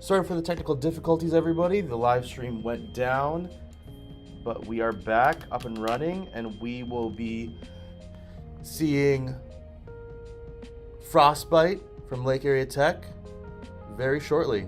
Sorry for the technical difficulties, everybody. The live stream went down, but we are back up and running, and we will be seeing Frostbite from Lake Area Tech very shortly.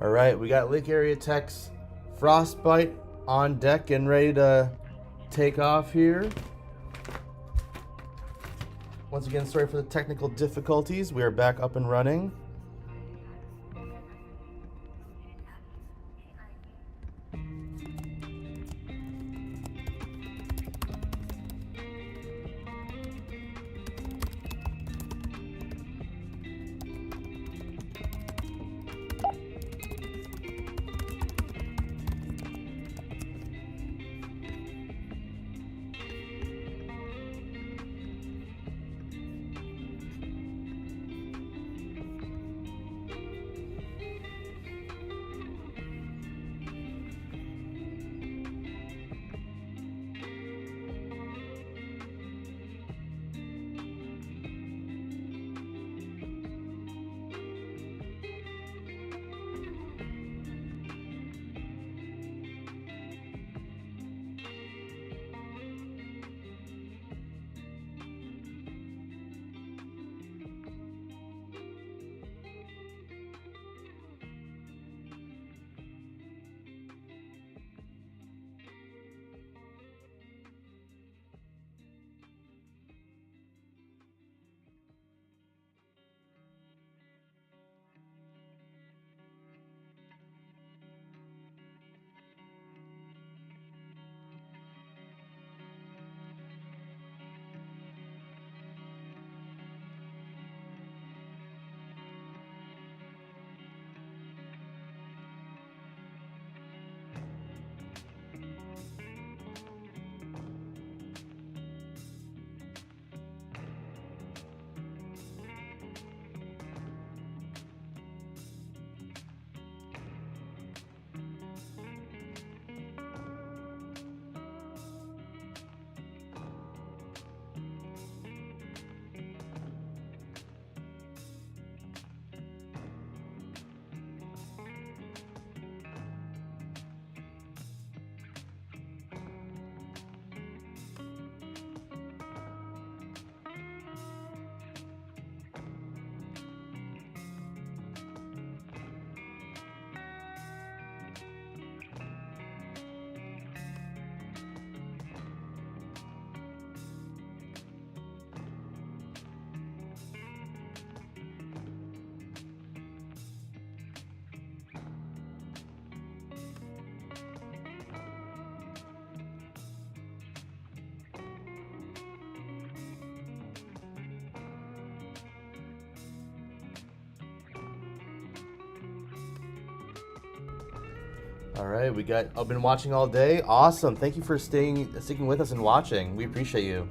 All right, we got Lake Area Tech's Frostbite on deck and ready to take off here. Once again, sorry for the technical difficulties. We are back up and running. All right, I've been watching all day. Awesome. Thank you for sticking with us and watching. We appreciate you.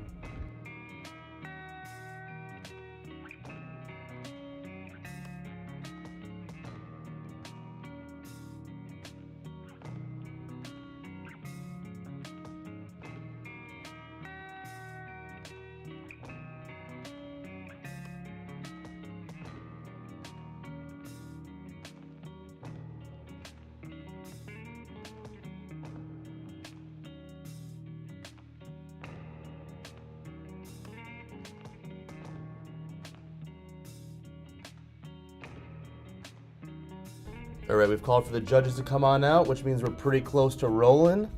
All right, we've called for the judges to come on out, which means we're pretty close to rolling.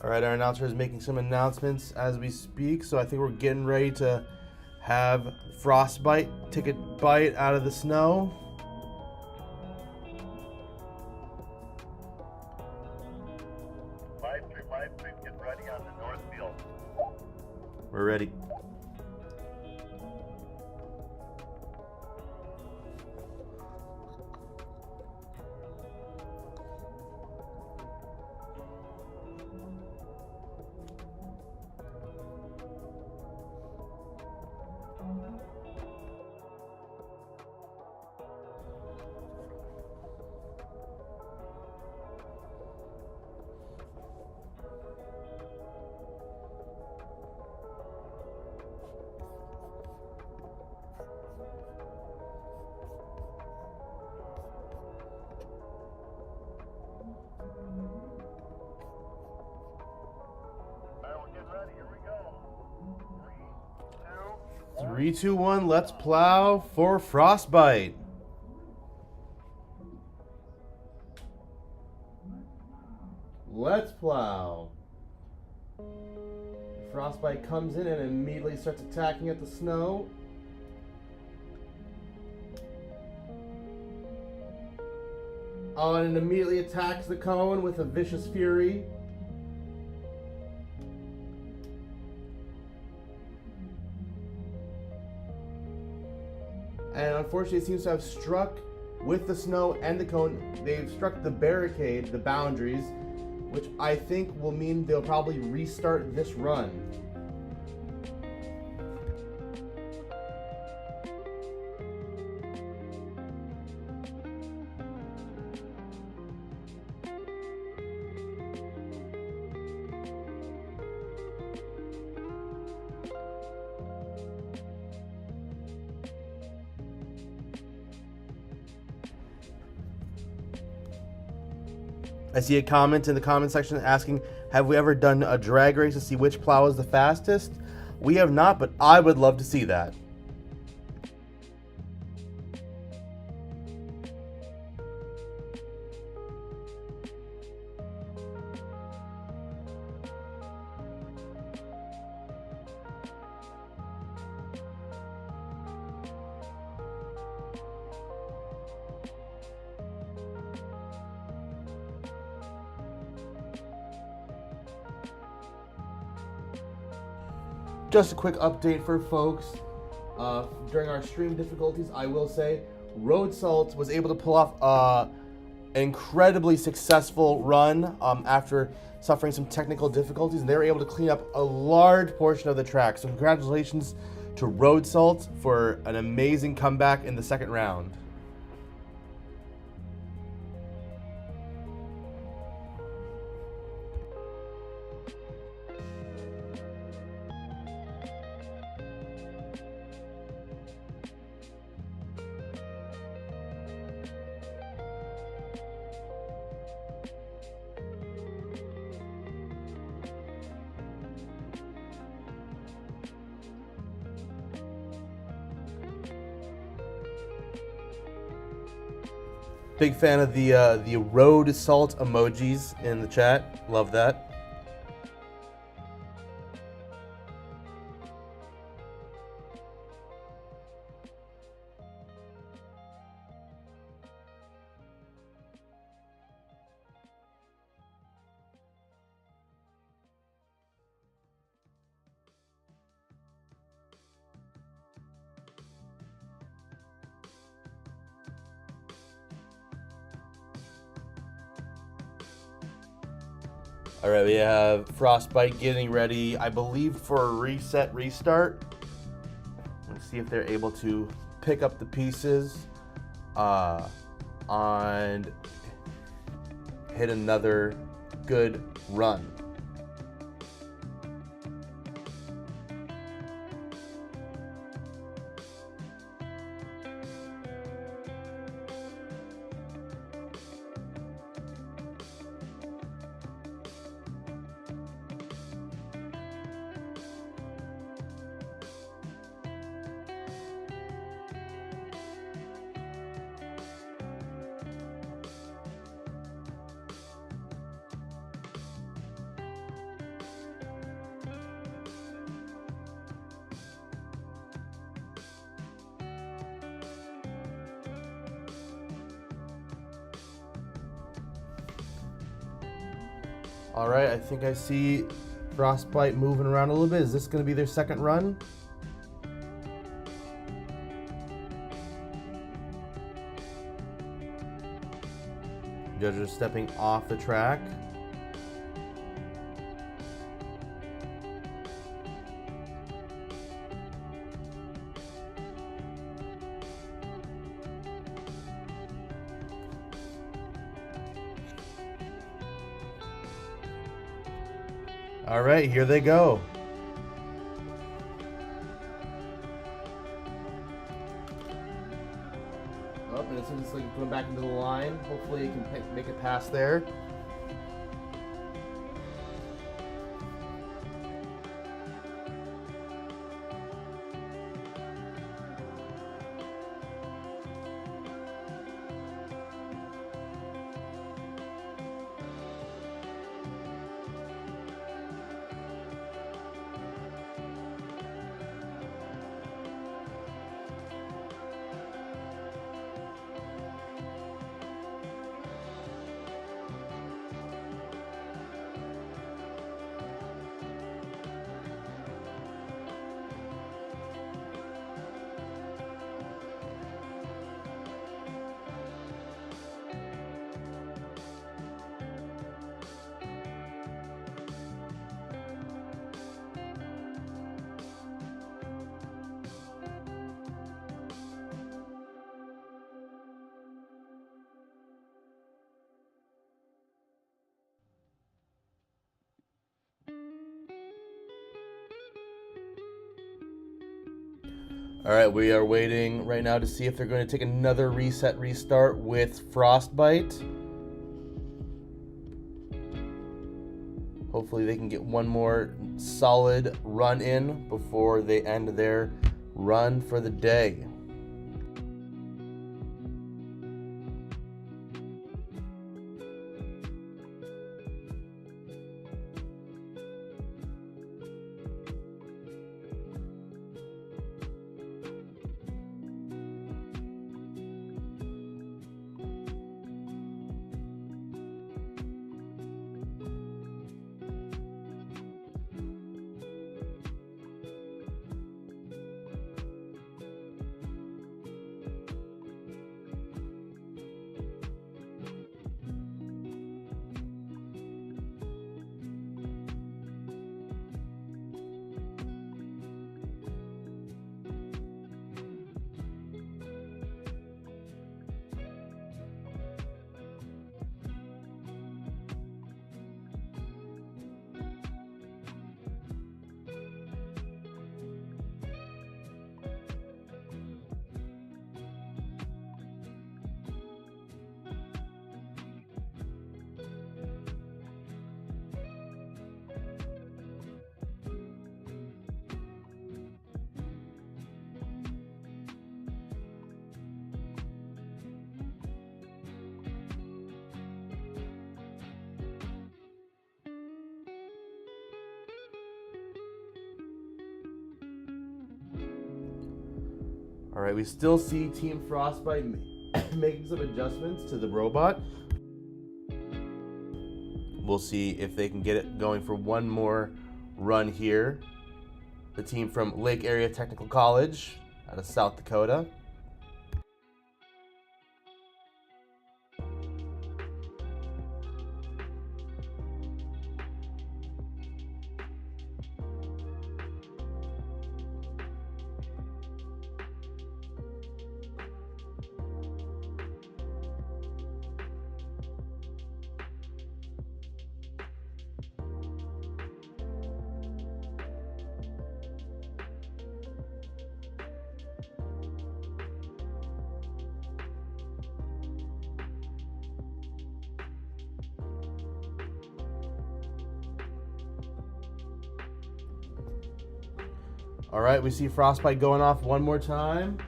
All right, our announcer is making some announcements as we speak, so I think we're getting ready to have Frostbite take a bite out of the snow. Live stream, get ready on the north field. We're ready. Here we go. 3, 2, 1, let's plow for Frostbite. Let's plow. Frostbite comes in and immediately starts attacking at the snow. Oh, and it immediately attacks the cone with a vicious fury. And unfortunately, it seems to have struck with the snow and the cone. They've struck the barricade, the boundaries, which I think will mean they'll probably restart this run. I see a comment in the comment section asking, have we ever done a drag race to see which plow is the fastest? We have not, but I would love to see that. just a quick update for folks. During our stream difficulties, I will say, Road Salt was able to pull off an incredibly successful run after suffering some technical difficulties, and they were able to clean up a large portion of the track. So congratulations to Road Salt for an amazing comeback in the second round. Big fan of the road salt emojis in the chat. Love that. All right, we have Frostbite getting ready, I believe, for a reset restart. Let's see if they're able to pick up the pieces and hit another good run. All right, I think I see Frostbite moving around a little bit. Is this going to be their second run? Judges stepping off the track. All right, here they go. Oh, and it's just like going back into the line. Hopefully, it can make it past there. All right, we are waiting right now to see if they're going to take another reset restart with Frostbite. Hopefully they can get one more solid run in before they end their run for the day. All right, we still see Team Frostbite making some adjustments to the robot. We'll see if they can get it going for one more run here. The team from Lake Area Technical College out of South Dakota. All right, we see Frostbite going off one more time.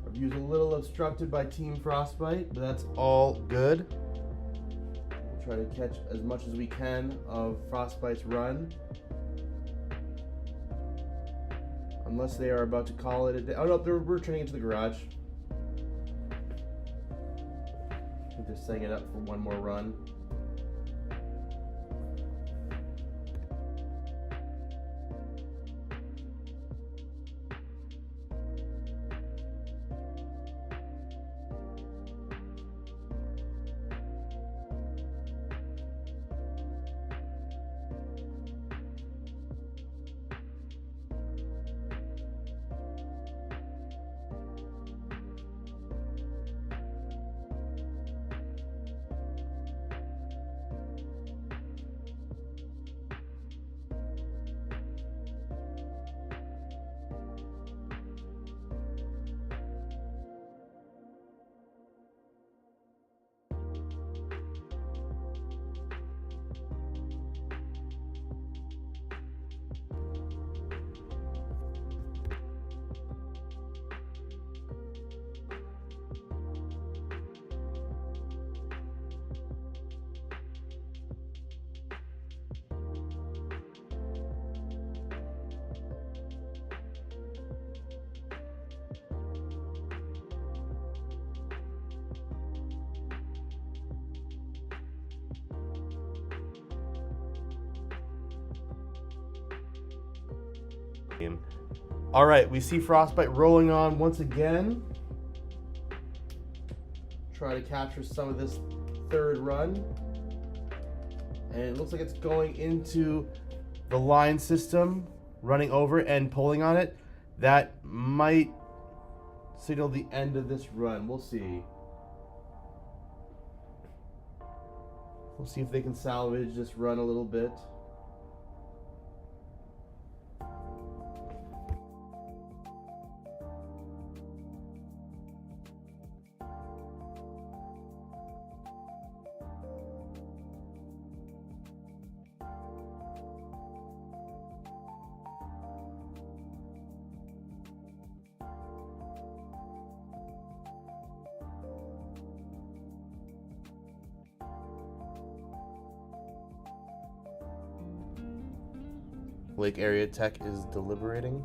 Our view's a little obstructed by Team Frostbite, but that's all good. We'll try to catch as much as we can of Frostbite's run. Unless they are about to call it a day. Oh no, they're returning into the garage. I think they're setting it up for one more run. All right, we see Frostbite rolling on once again. Try to capture some of this third run. And it looks like it's going into the line system, running over and pulling on it. That might signal the end of this run. We'll see. We'll see if they can salvage this run a little bit. Lake Area Tech is deliberating.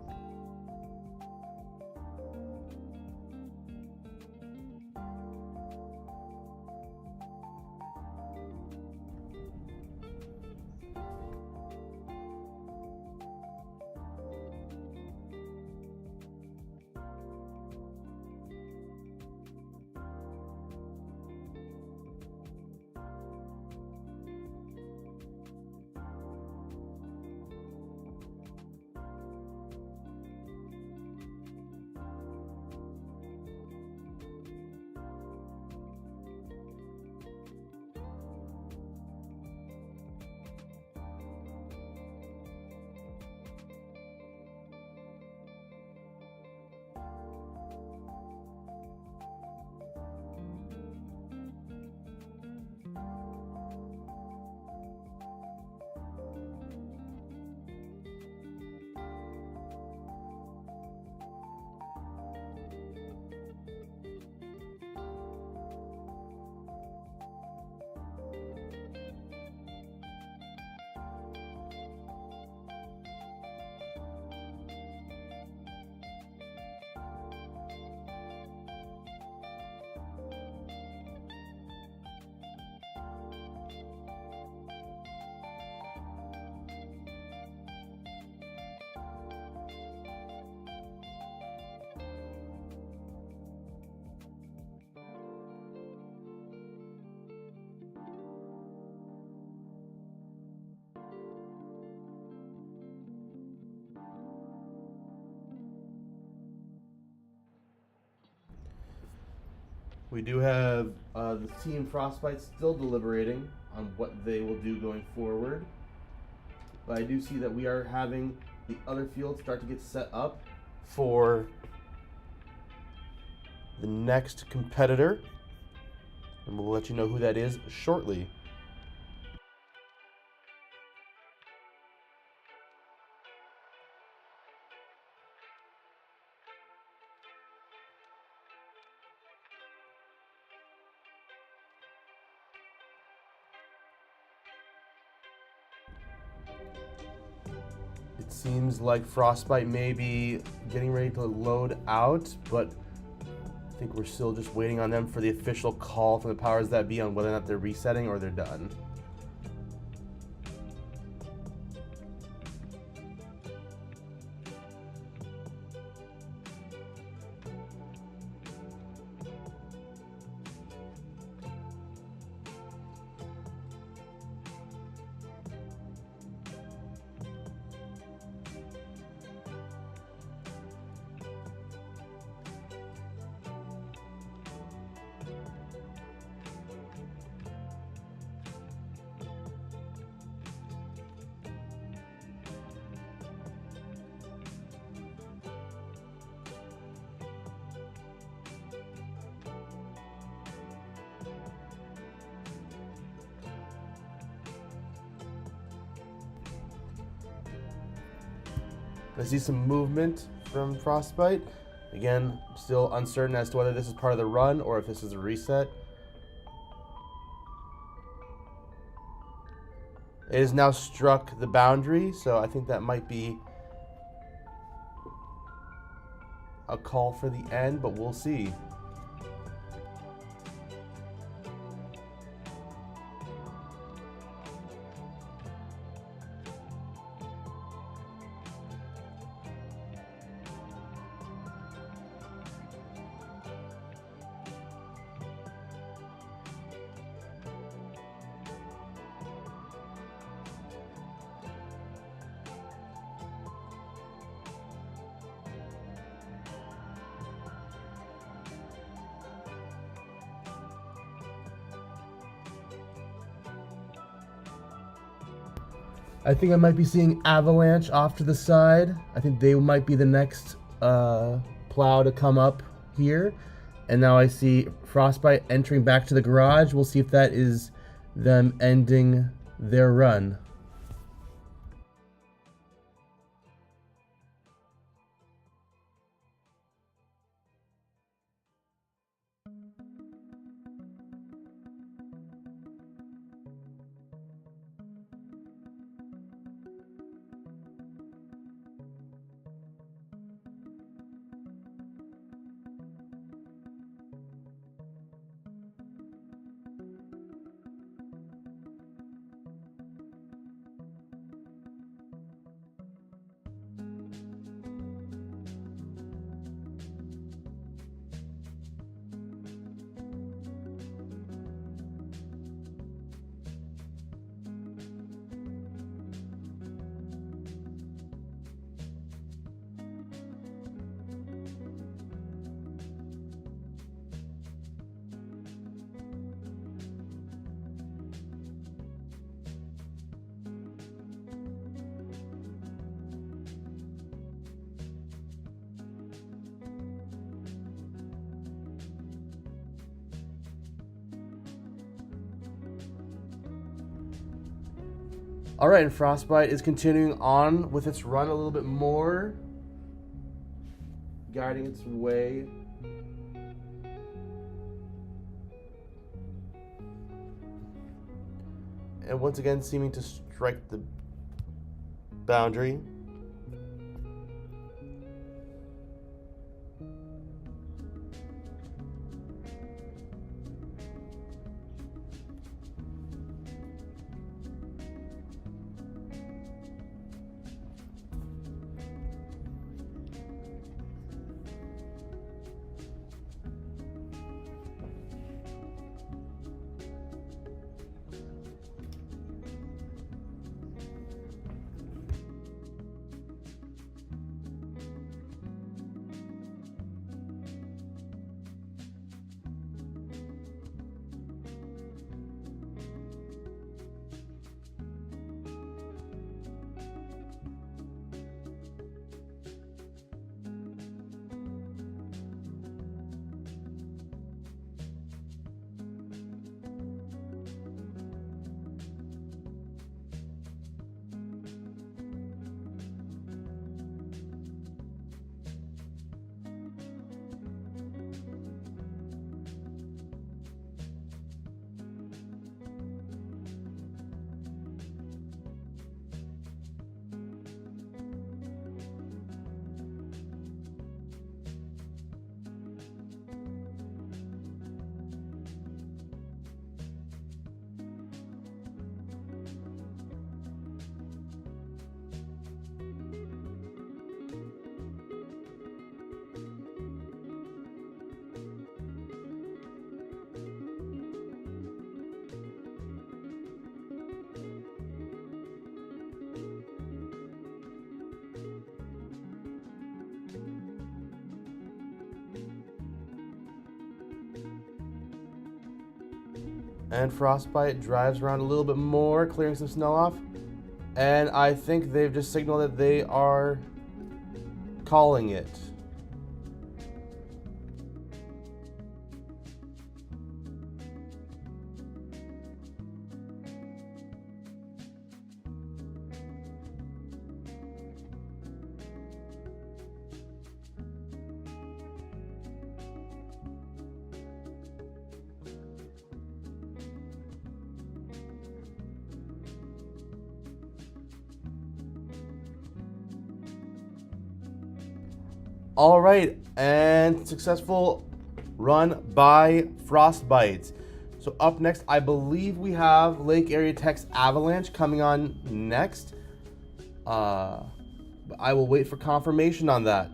We do have the team Frostbite still deliberating on what they will do going forward. But I do see that we are having the other field start to get set up for the next competitor. And we'll let you know who that is shortly. It seems like Frostbite may be getting ready to load out, but I think we're still just waiting on them for the official call from the powers that be on whether or not they're resetting or they're done. I see some movement from Frostbite. Again, still uncertain as to whether this is part of the run or if this is a reset. It has now struck the boundary, so I think that might be a call for the end, but we'll see. I think I might be seeing Avalanche off to the side. I think they might be the next plow to come up here. And now I see Frostbite entering back to the garage. We'll see if that is them ending their run. All right, and Frostbite is continuing on with its run a little bit more, guiding its way. And once again, seeming to strike the boundary. And Frostbite drives around a little bit more, clearing some snow off. And I think they've just signaled that they are calling it. All right, and successful run by Frostbite. So up next, I believe we have Lake Area Tech's Avalanche coming on next. But I will wait for confirmation on that.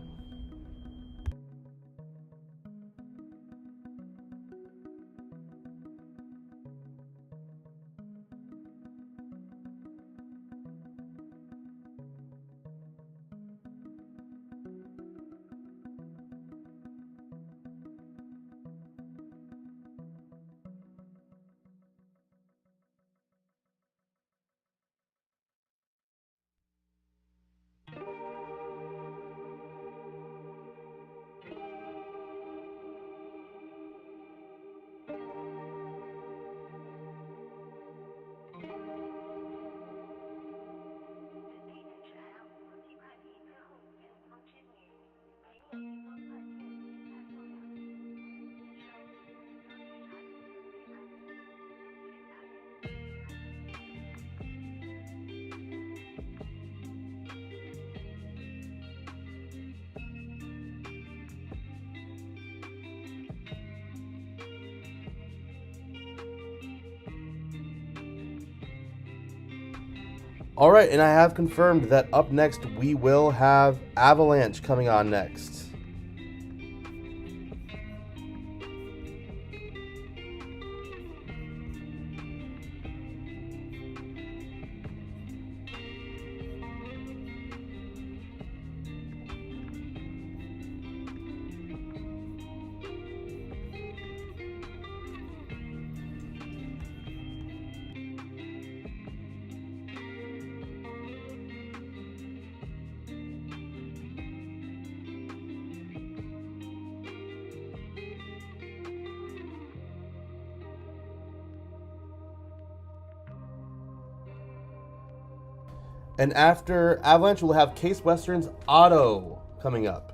All right, and I have confirmed that up next we will have Avalanche coming on next. And after Avalanche, we'll have Case Western's Auto coming up.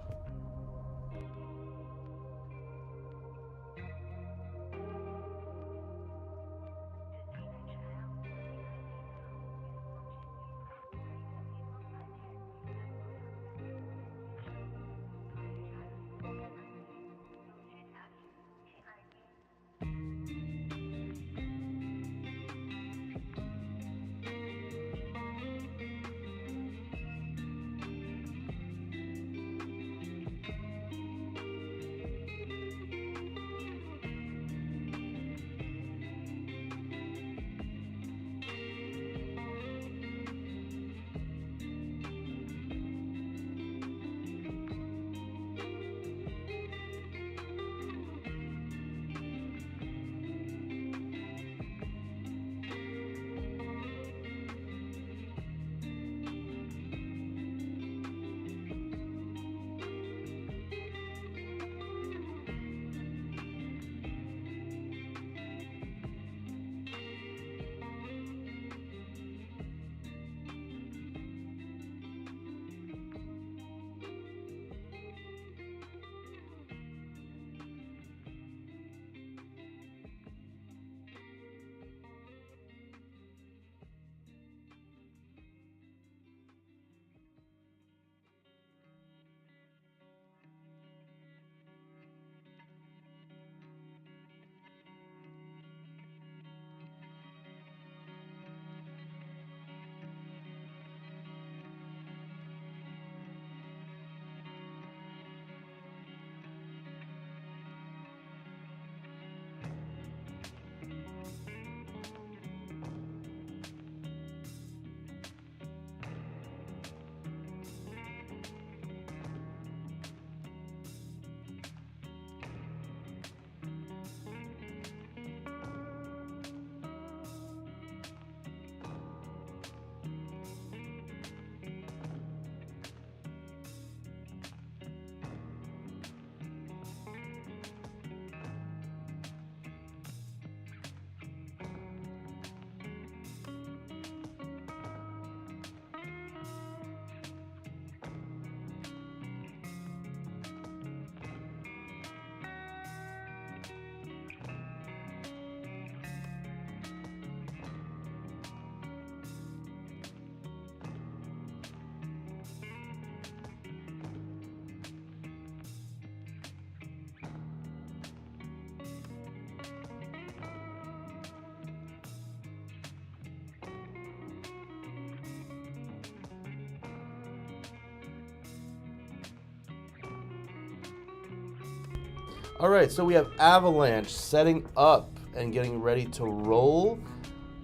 Alright, so we have Avalanche setting up and getting ready to roll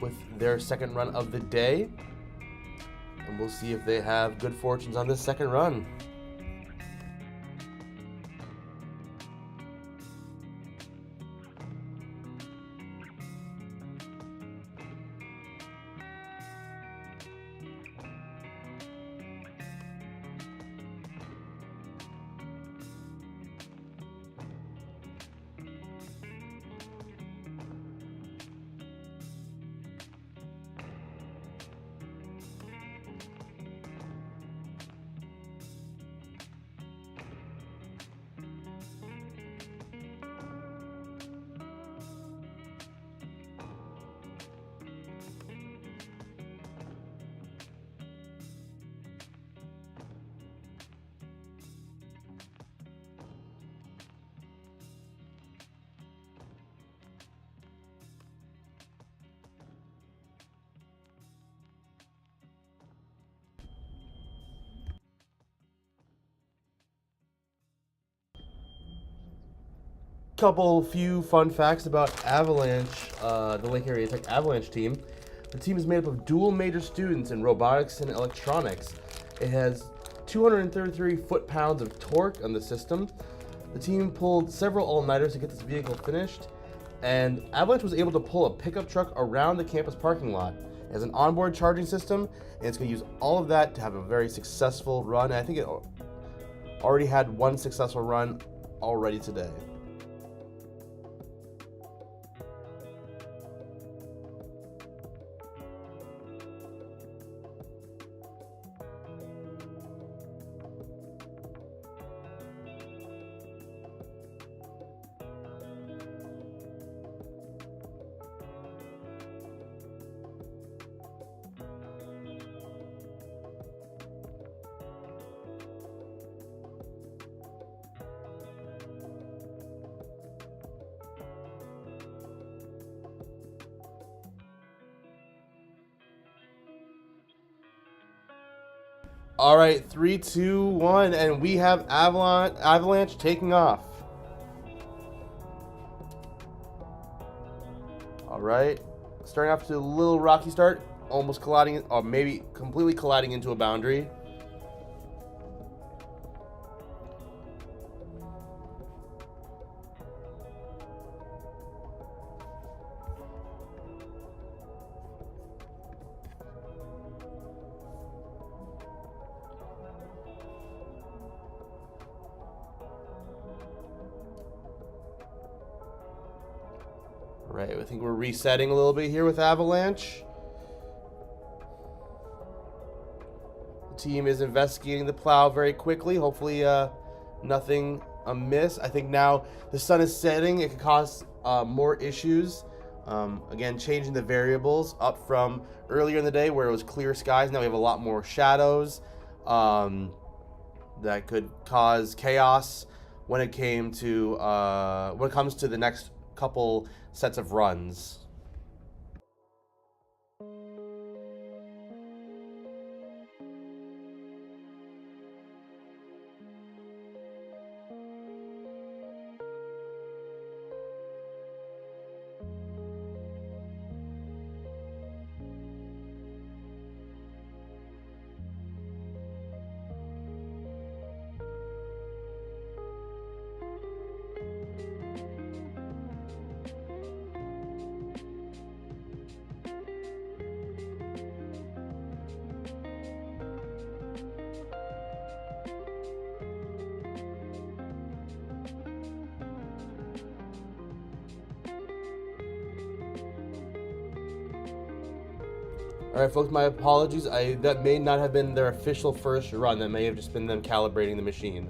with their second run of the day. And we'll see if they have good fortunes on this second run. Few fun facts about Avalanche, the Lake Area Tech Avalanche team. The team is made up of dual major students in robotics and electronics. It has 233 foot-pounds of torque on the system. The team pulled several all-nighters to get this vehicle finished, and Avalanche was able to pull a pickup truck around the campus parking lot. It has an onboard charging system, and it's going to use all of that to have a very successful run. And I think it already had one successful run already today. All right, 3, 2, 1, and we have Avalanche taking off. All right, starting off to a little rocky start, almost colliding, or maybe completely colliding into a boundary. Right, I think we're resetting a little bit here with Avalanche. The team is investigating the plow very quickly. Hopefully, nothing amiss. I think now the sun is setting. It could cause more issues. Again, changing the variables up from earlier in the day where it was clear skies. Now we have a lot more shadows that could cause chaos when it comes to the next couple sets of runs. All right, folks, my apologies. That may not have been their official first run. That may have just been them calibrating the machine.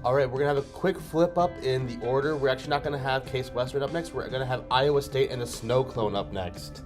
All right, we're gonna have a quick flip up in the order. We're actually not gonna have Case Western up next. We're gonna have Iowa State and the Snow Clone up next.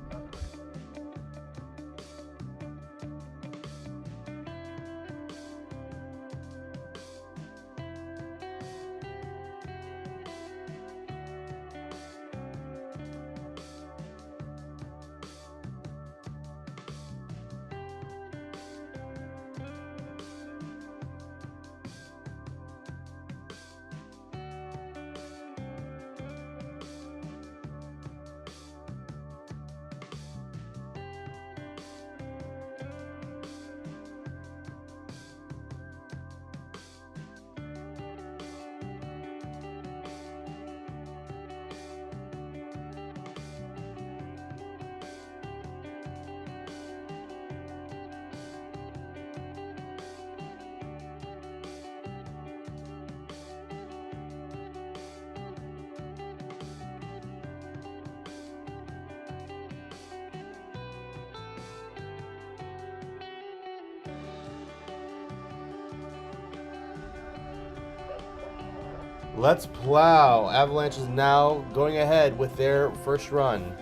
Let's plow. Avalanche is now going ahead with their first run.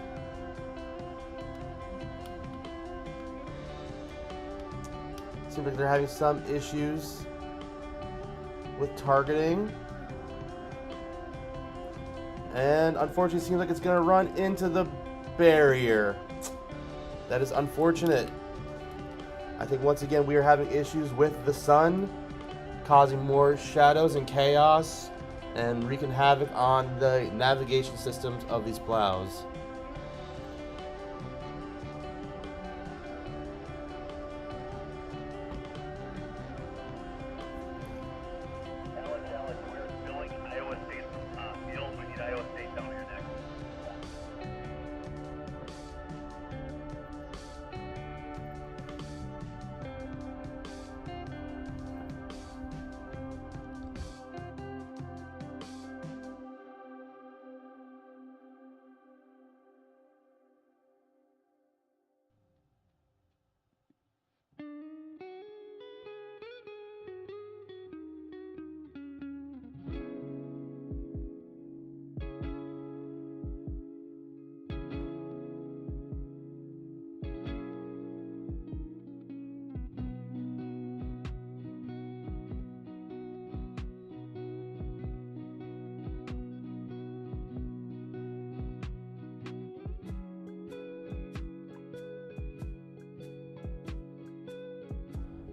Seems like they're having some issues with targeting. And unfortunately, it seems like it's going to run into the barrier. That is unfortunate. I think once again we are having issues with the sun, causing more shadows and chaos, and wreaking havoc on the navigation systems of these plows. Alex, we're filling Iowa State field. We need Iowa State down here next.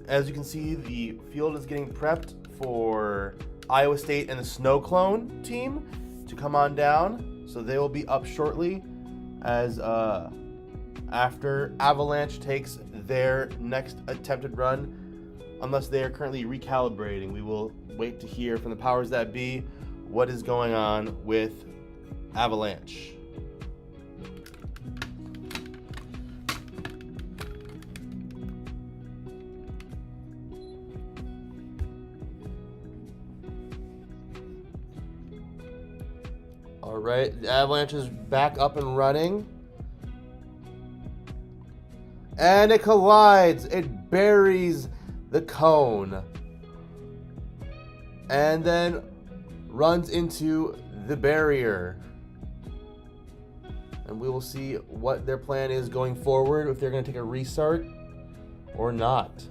As you can see, the field is getting prepped for Iowa State and the Snow Clone team to come on down. So they will be up shortly as after Avalanche takes their next attempted run. Unless they are currently recalibrating, we will wait to hear from the powers that be what is going on with Avalanche. All right, the Avalanche is back up and running. And it collides. It buries the cone. And then runs into the barrier. And we will see what their plan is going forward, if they're going to take a restart or not.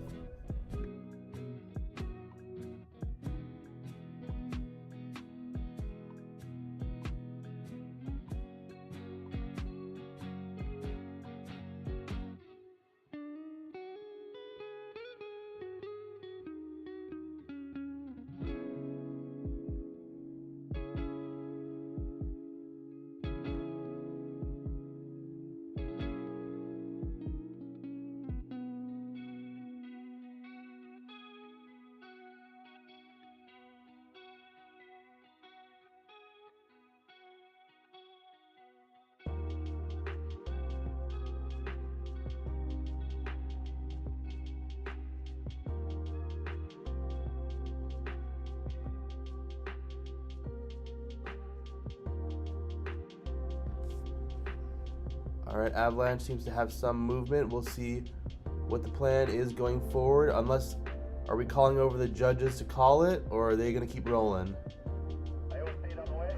All right, Avalanche seems to have some movement. We'll see what the plan is going forward, unless Are we calling over the judges to call it, or are they going to keep rolling? Iowa State on the way.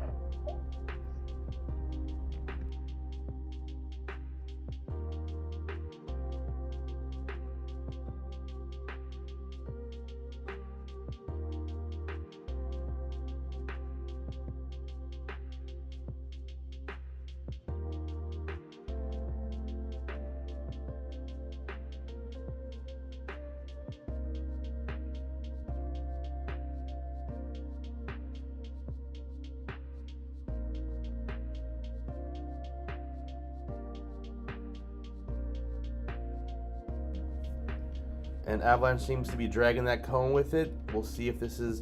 And Avalanche seems to be dragging that cone with it. We'll see if this is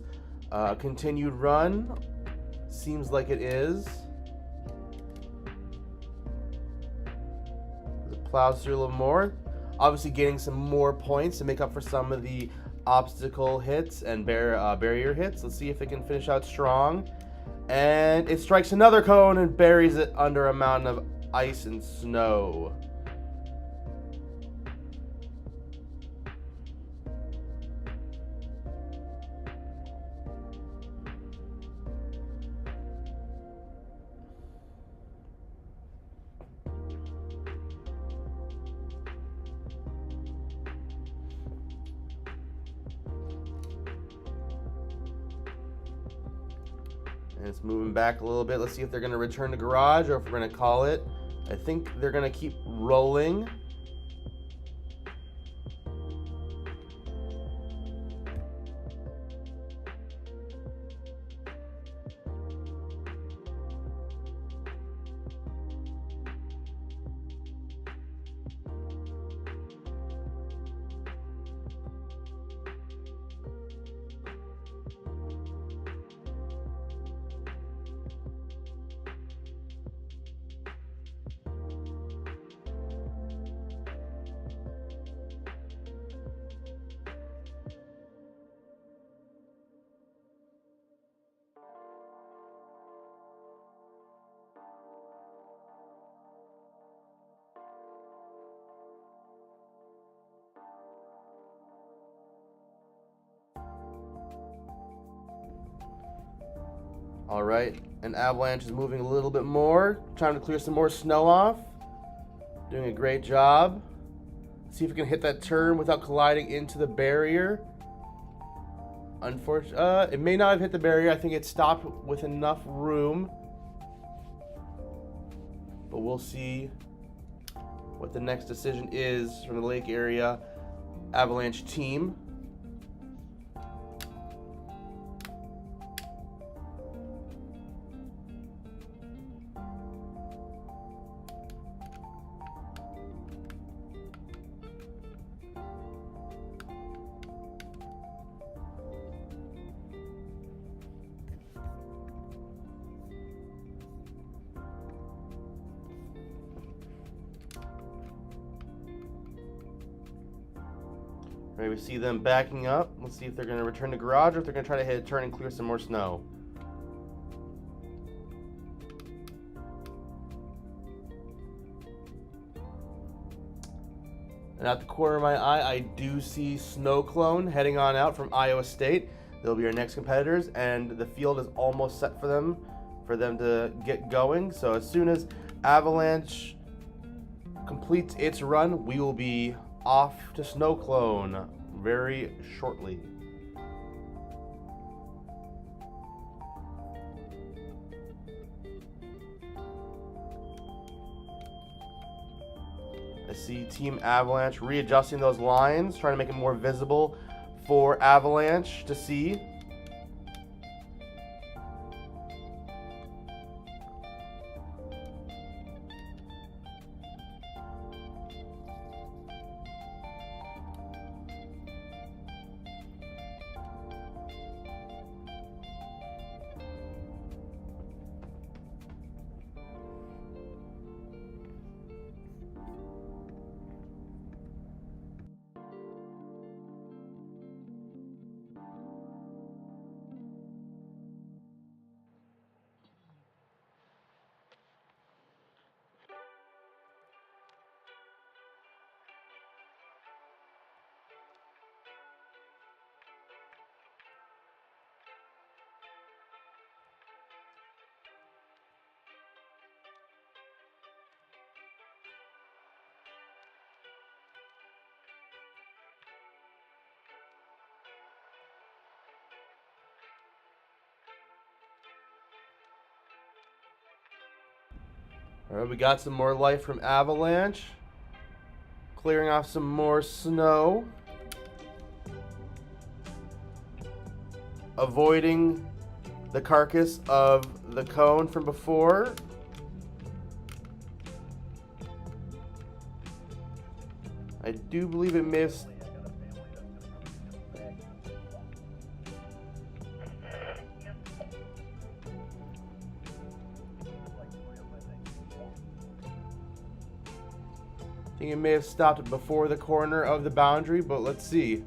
a continued run. Seems like it is. The plows through a little more. Obviously gaining some more points to make up for some of the obstacle hits and barrier hits. Let's see if it can finish out strong. And it strikes another cone and buries it under a mountain of ice and snow. And it's moving back a little bit. Let's see if they're going to return to garage or if we're going to call it. I think they're going to keep rolling. All right, and Avalanche is moving a little bit more, trying to clear some more snow off. Doing a great job. See if we can hit that turn without colliding into the barrier. Unfortunately, it may not have hit the barrier. I think it stopped with enough room. But we'll see what the next decision is from the lake area Avalanche team. Right, we see them backing up. Let's see if they're going to return to garage or if they're going to try to hit a turn and clear some more snow. And at the corner of my eye, I do see Snowplow heading on out from Iowa State. They'll be our next competitors, and the field is almost set for them to get going. So as soon as Avalanche completes its run, we will be off to Snowplow very shortly. I see Team Avalanche readjusting those lines, trying to make it more visible for Avalanche to see. All right, we got some more life from Avalanche. Clearing off some more snow. Avoiding the carcass of the cone from before. I do believe it missed. I think it may have stopped before the corner of the boundary, but let's see.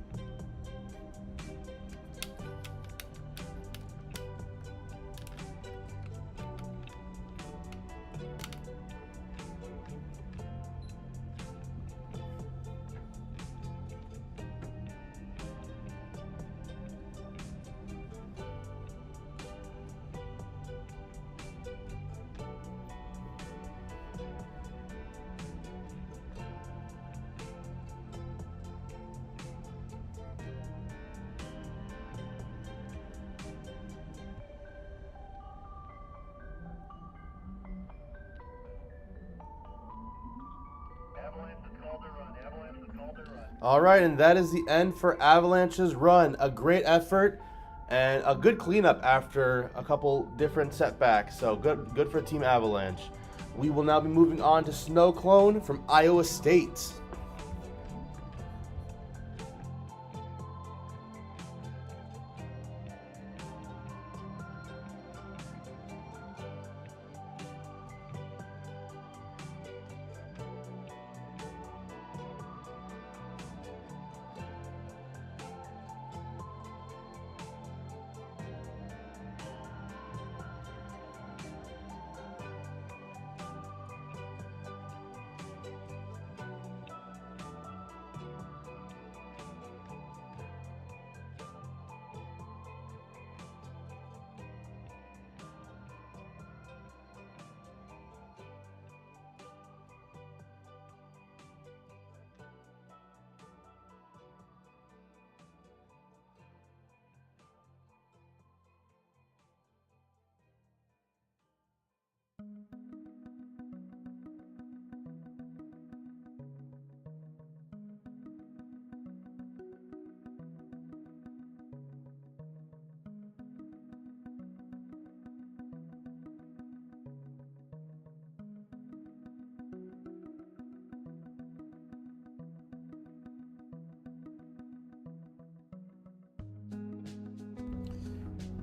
All right, and that is the end for Avalanche's run. A great effort and a good cleanup after a couple different setbacks. So good for Team Avalanche. We will now be moving on to Snowclone from Iowa State.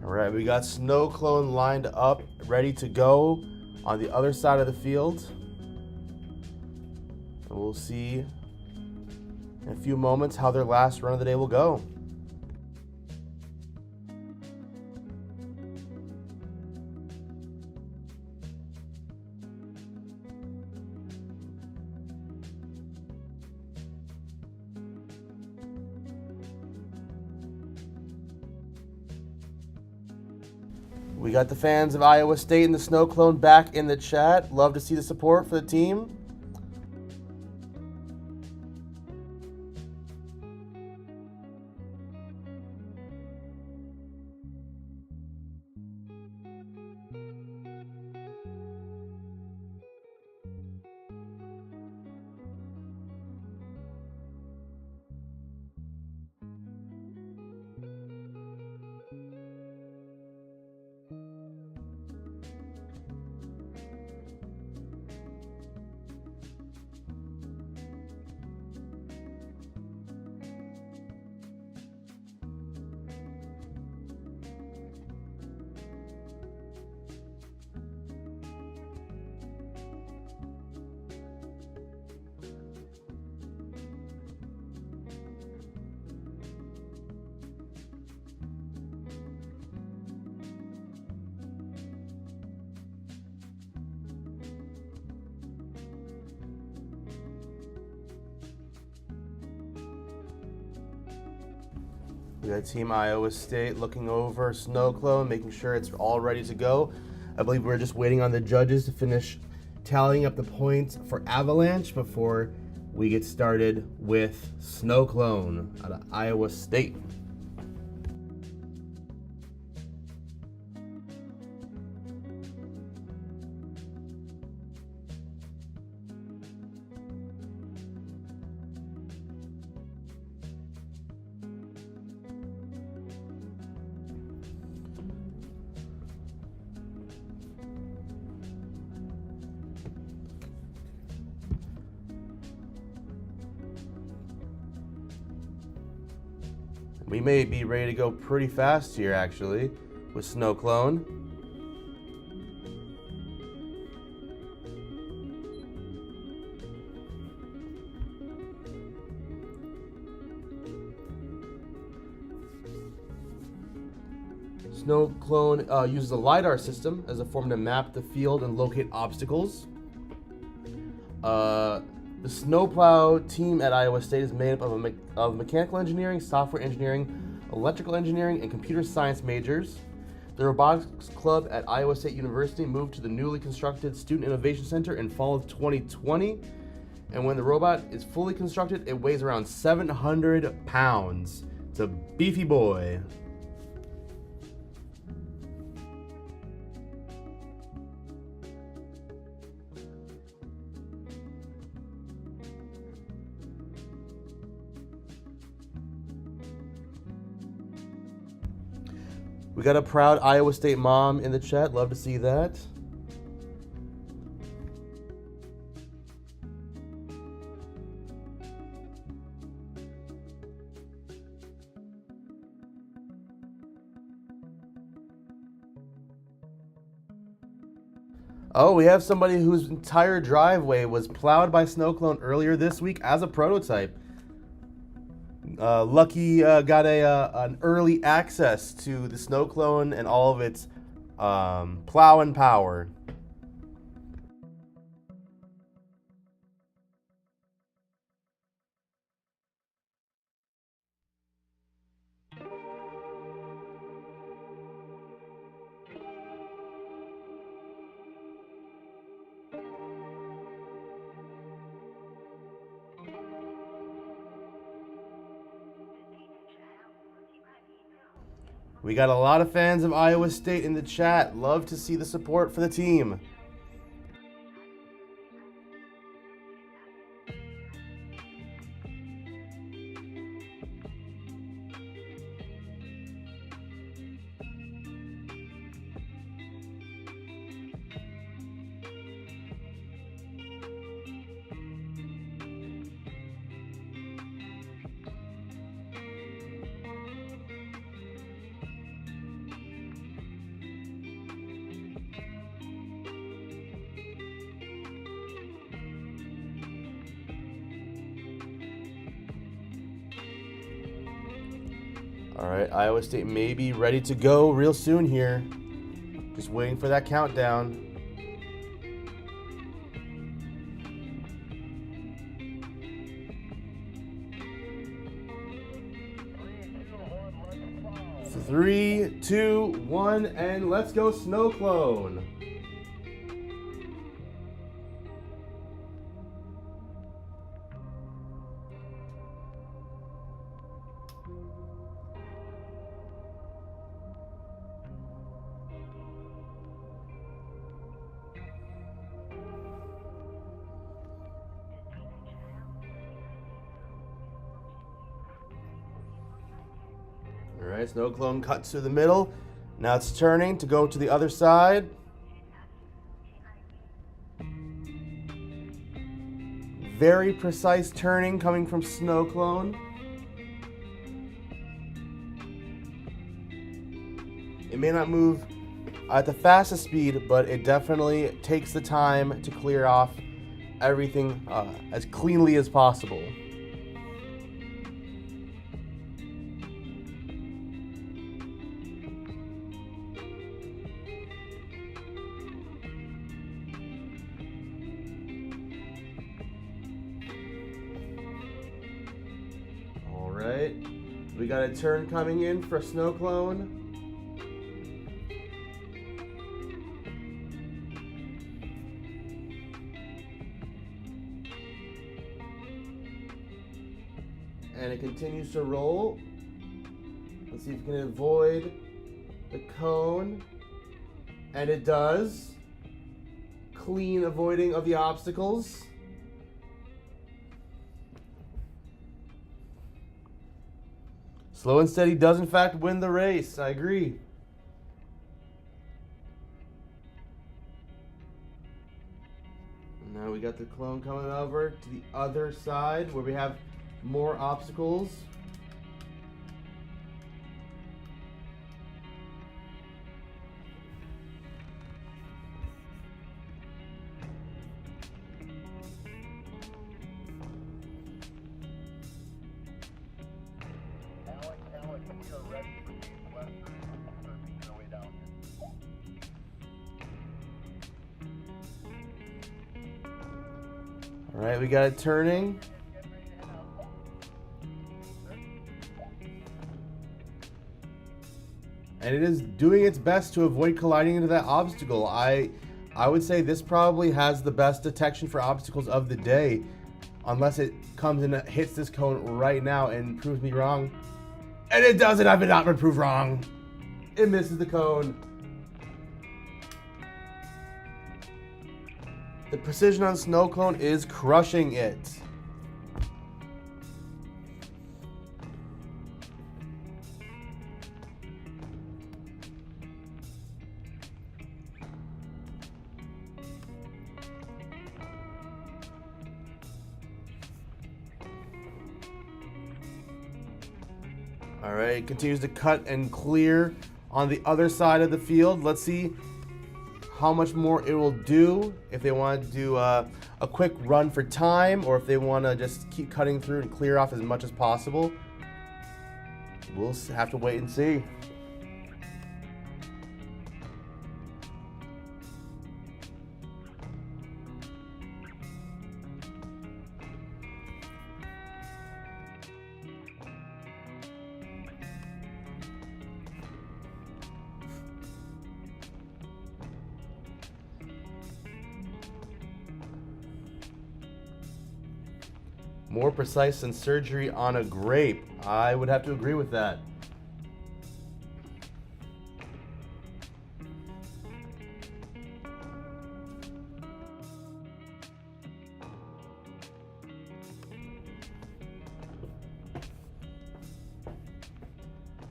All right, we got Snowclone lined up, ready to go on the other side of the field. And we'll see in a few moments how their last run of the day will go. We got the fans of Iowa State and the Snowclone back in the chat. Love to see the support for the team. We got Team Iowa State looking over Snowclone, making sure it's all ready to go. I believe we're just waiting on the judges to finish tallying up the points for Avalanche before we get started with Snowclone out of Iowa State. We may be ready to go pretty fast here, actually, with Snowclone. Snowclone uses a LiDAR system as a form to map the field and locate obstacles. The Snowplow team at Iowa State is made up of mechanical engineering, software engineering, electrical engineering, and computer science majors. The robotics club at Iowa State University moved to the newly constructed Student Innovation Center in fall of 2020. And when the robot is fully constructed, it weighs around 700 pounds. It's a beefy boy. We got a proud Iowa State mom in the chat. Love to see that. Oh, we have somebody whose entire driveway was plowed by Snowclone earlier this week as a prototype. Lucky got an early access to the Snowclone and all of its plowing power. We got a lot of fans of Iowa State in the chat. Love to see the support for the team. All right, Iowa State may be ready to go real soon here. Just waiting for that countdown. Three, two, one, and let's go Snowclone. All right, Snowclone cuts to the middle. Now it's turning to go to the other side. Very precise turning coming from Snowclone. It may not move at the fastest speed, but it definitely takes the time to clear off everything as cleanly as possible. Alright, we got a turn coming in for Snowclone. And it continues to roll. Let's see if it can avoid the cone. And it does. Clean avoiding of the obstacles. Slow and steady does in fact win the race. I agree. Now we got the clone coming over to the other side where we have more obstacles. All right, we got it turning. And it is doing its best to avoid colliding into that obstacle. I would say this probably has the best detection for obstacles of the day. Unless it comes and hits this cone right now and proves me wrong. And it doesn't. I've not been proved wrong. It misses the cone. The precision on Snow Clone is crushing it. All right, it continues to cut and clear on the other side of the field. Let's see how much more it will do, if they want to do a quick run for time, or if they want to just keep cutting through and clear off as much as possible. We'll have to wait and see. More precise than surgery on a grape. I would have to agree with that.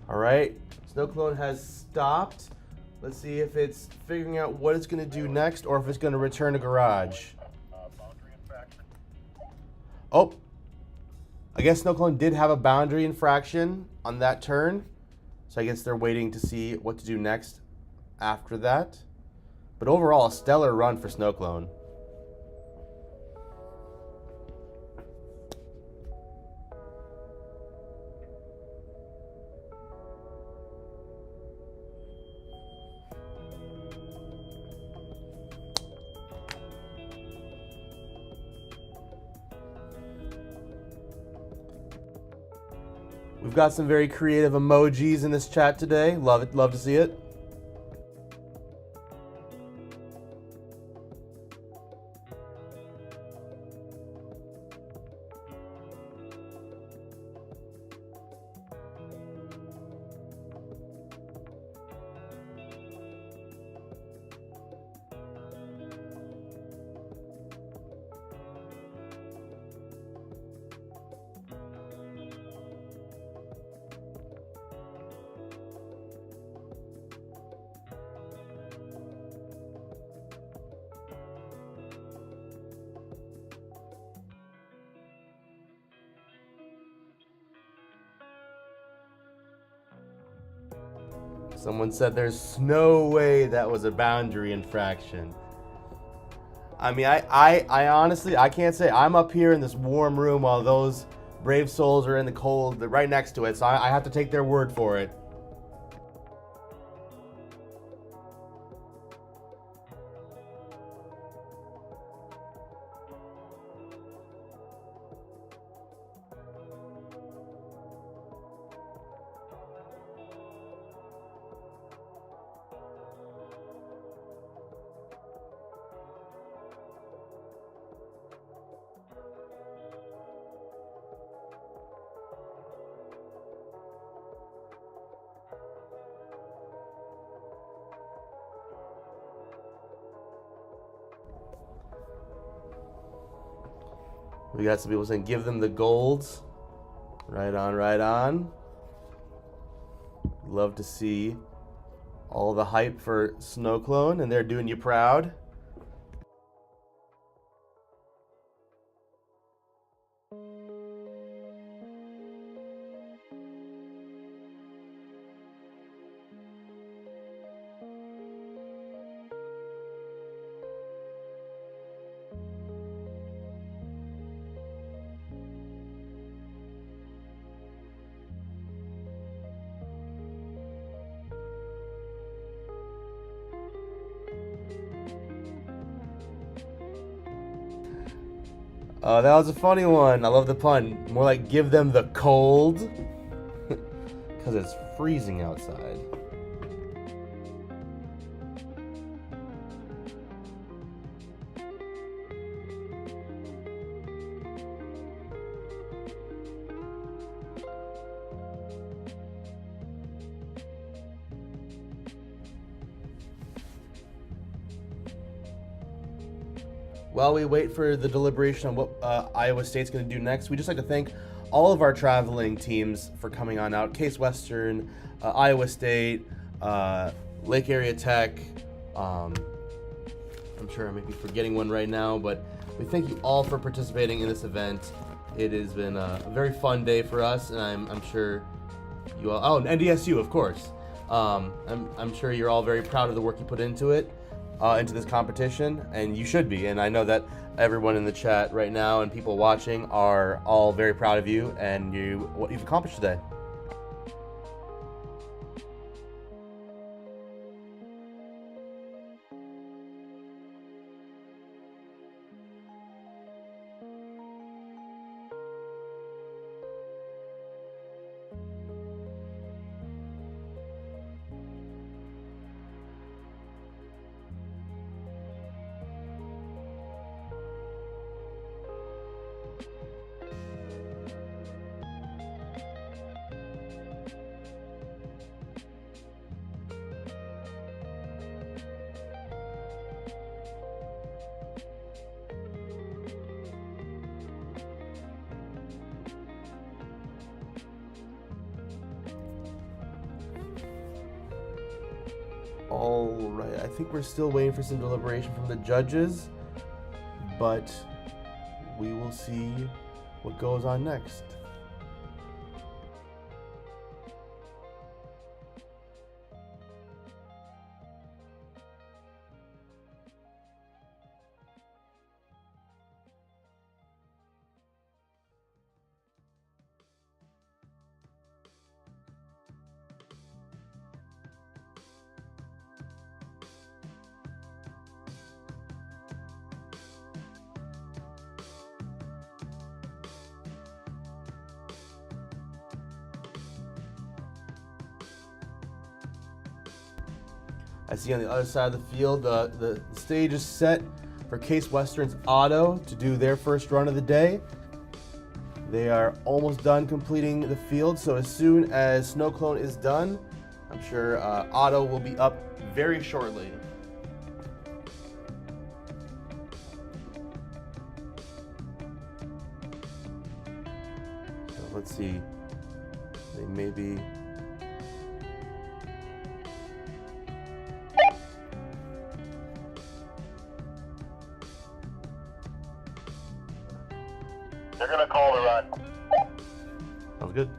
All right, Snow Clone has stopped. Let's see if it's figuring out what it's going to do next, or if it's going to return to garage. Boundary infraction. Oh, I guess Snow Clone did have a boundary infraction on that turn. So I guess they're waiting to see what to do next after that. But overall, a stellar run for Snow Clone. We've got some very creative emojis in this chat today. Love it. Love to see it. Someone said there's no way that was a boundary infraction. I mean, I honestly, I can't say. I'm up here in this warm room while those brave souls are in the cold, they're right next to it, so I have to take their word for it. We got some people saying, give them the golds. Right on, right on. Love to see all the hype for Snow Clone, and they're doing you proud. That was a funny one. I love the pun. More like give them the cold. Because it's freezing outside. While we wait for the deliberation on what Iowa State's going to do next, we'd just like to thank all of our traveling teams for coming on out. Case Western, Iowa State, Lake Area Tech. I'm sure I may be forgetting one right now, but we thank you all for participating in this event. It has been a very fun day for us, and I'm sure you all. Oh, and NDSU, of course. I'm sure you're all very proud of the work you put into it. Into this competition, and you should be. And I know that everyone in the chat right now and people watching are all very proud of you and what you've accomplished today. All right, I think we're still waiting for some deliberation from the judges, but we will see what goes on next. I see on the other side of the field, the stage is set for Case Western's Auto to do their first run of the day. They are almost done completing the field, so as soon as Snowclone is done, I'm sure Auto will be up very shortly. So let's see, they may be... They're going to call the run. Sounds good.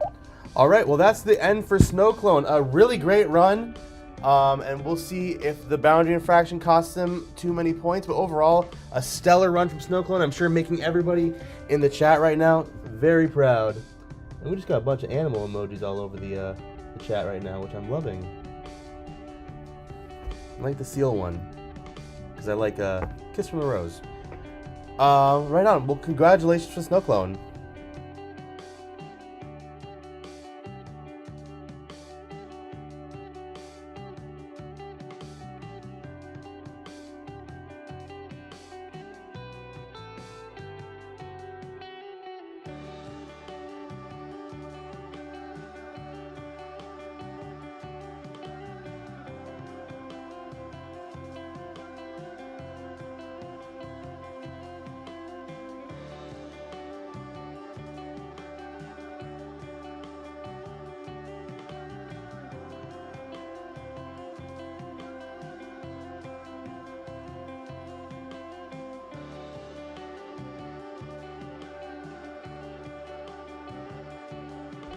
All right, well, that's the end for Snowclone. A really great run, and we'll see if the boundary infraction costs them too many points. But overall, a stellar run from Snowclone. I'm sure making everybody in the chat right now very proud. And we just got a bunch of animal emojis all over the chat right now, which I'm loving. I like the seal one, because I like Kiss from the Rose. Right on. Well, congratulations for Snowclone.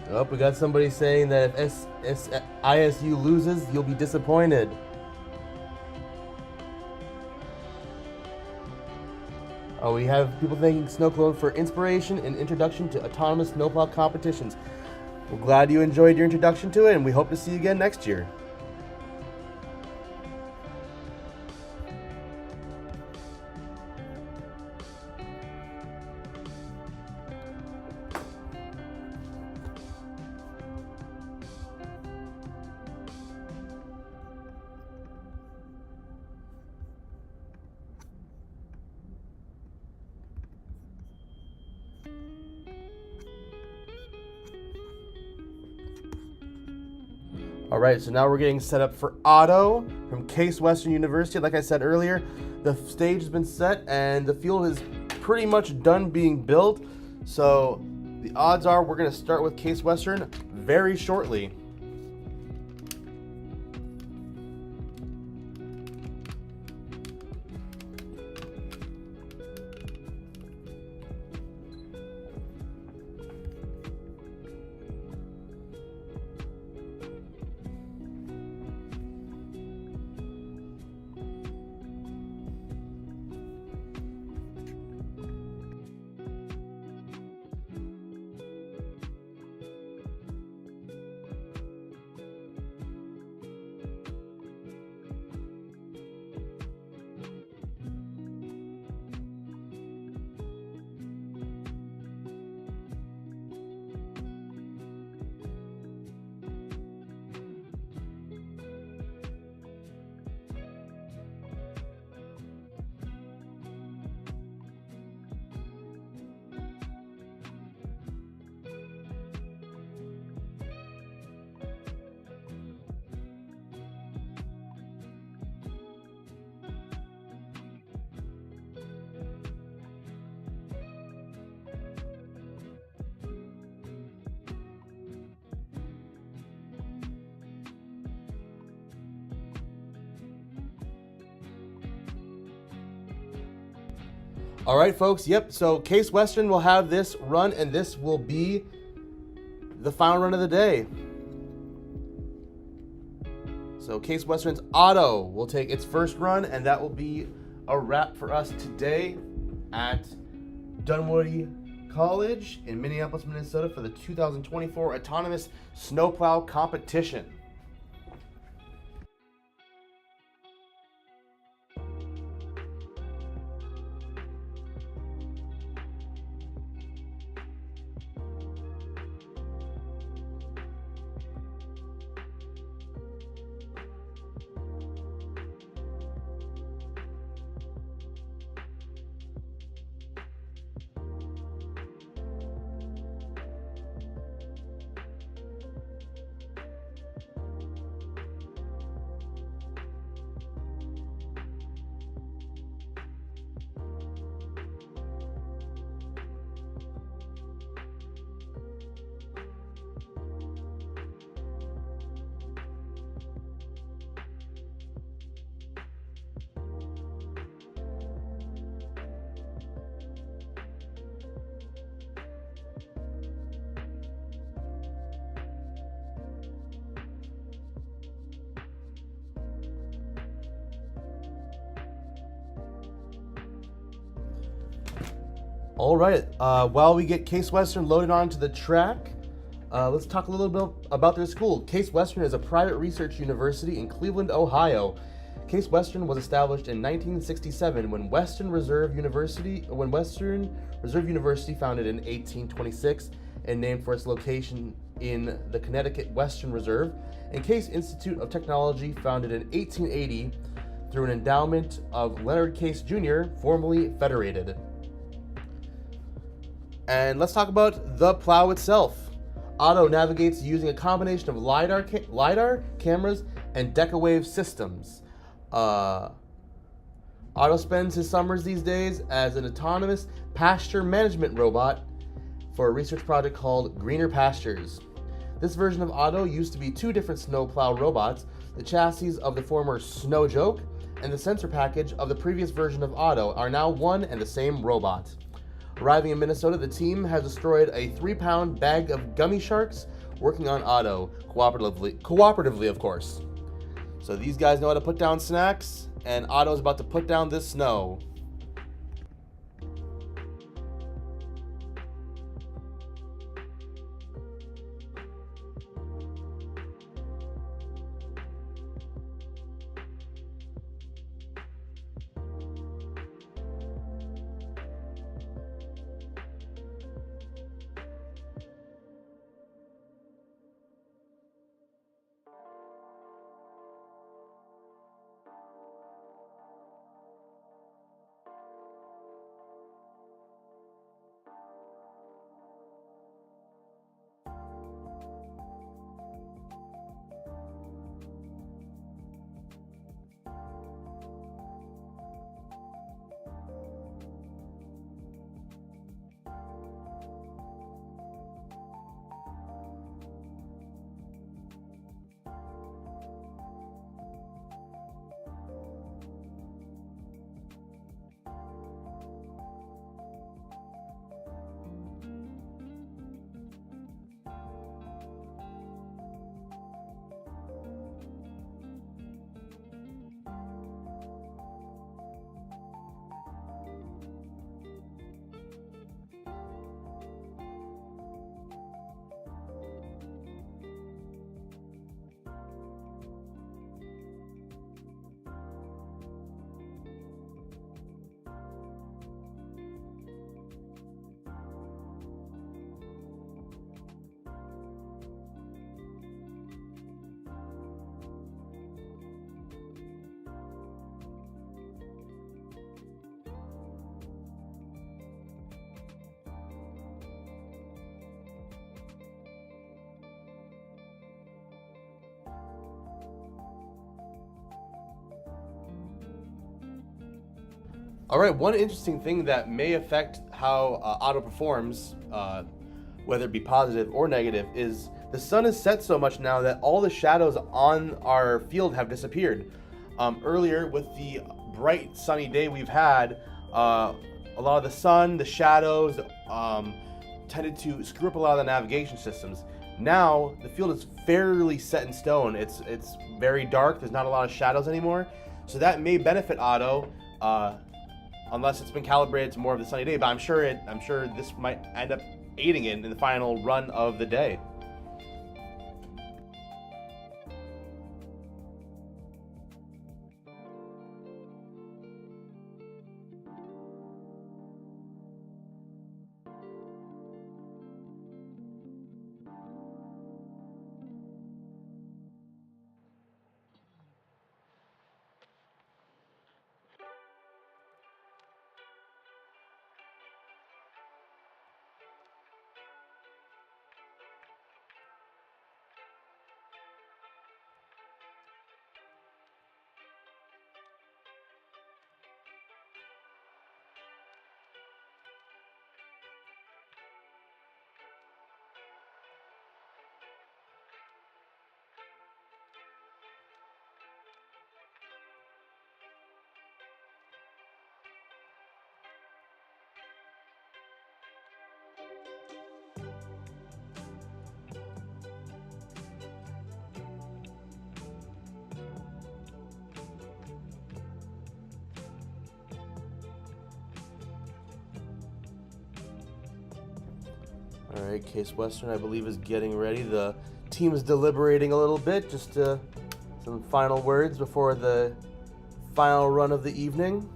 Oh, we got somebody saying that if ISU loses, you'll be disappointed. Oh, we have people thanking Snowclone for inspiration and introduction to autonomous snowplow competitions. We're glad you enjoyed your introduction to it, and we hope to see you again next year. All right, so now we're getting set up for auto from Case Western University. Like I said earlier, the stage has been set and the field is pretty much done being built. So the odds are we're going to start with Case Western very shortly. All right, folks. Yep. So Case Western will have this run, and this will be the final run of the day. So Case Western's auto will take its first run, and that will be a wrap for us today at Dunwoody College in Minneapolis, Minnesota for the 2024 Autonomous Snowplow Competition. All right, while we get Case Western loaded onto the track, let's talk a little bit about their school. Case Western is a private research university in Cleveland, Ohio. Case Western was established in 1967 when Western Reserve University, founded in 1826 and named for its location in the Connecticut Western Reserve, and Case Institute of Technology, founded in 1880 through an endowment of Leonard Case Jr., formerly federated. And let's talk about the plow itself. Otto navigates using a combination of LiDAR cameras and DecaWave systems. Otto spends his summers these days as an autonomous pasture management robot for a research project called Greener Pastures. This version of Otto used to be two different snowplow robots, the chassis of the former Snow Joke and the sensor package of the previous version of Otto are now one and the same robot. Arriving in Minnesota, the team has destroyed a 3-pound bag of gummy sharks, working on Otto cooperatively, of course. So these guys know how to put down snacks, and Otto's about to put down this snow. All right, one interesting thing that may affect how Otto performs, whether it be positive or negative, is the sun is set so much now that all the shadows on our field have disappeared. Earlier, with the bright sunny day we've had, a lot of the sun, the shadows, tended to screw up a lot of the navigation systems. Now the field is fairly set in stone. It's very dark. There's not a lot of shadows anymore, so that may benefit Otto, unless it's been calibrated to more of the sunny day. But I'm sure this might end up aiding it in the final run of the day. All right, Case Western, I believe, is getting ready. The team is deliberating a little bit, just some final words before the final run of the evening.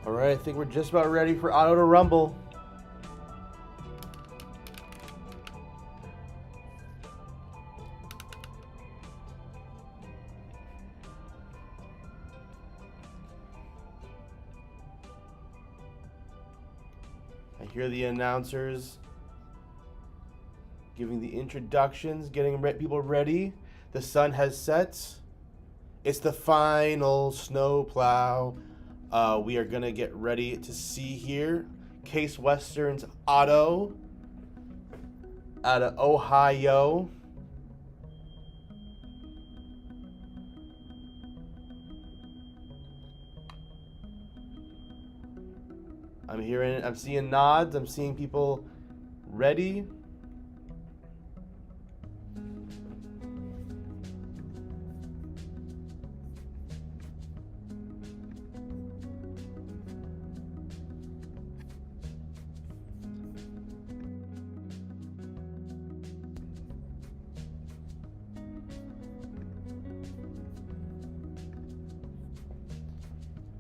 All right, I think we're just about ready for Otto to rumble. I hear the announcers giving the introductions, getting people ready. The sun has set. It's the final snowplow. We are gonna get ready to see here Case Western's Otto out of Ohio. I'm seeing nods, I'm seeing people ready.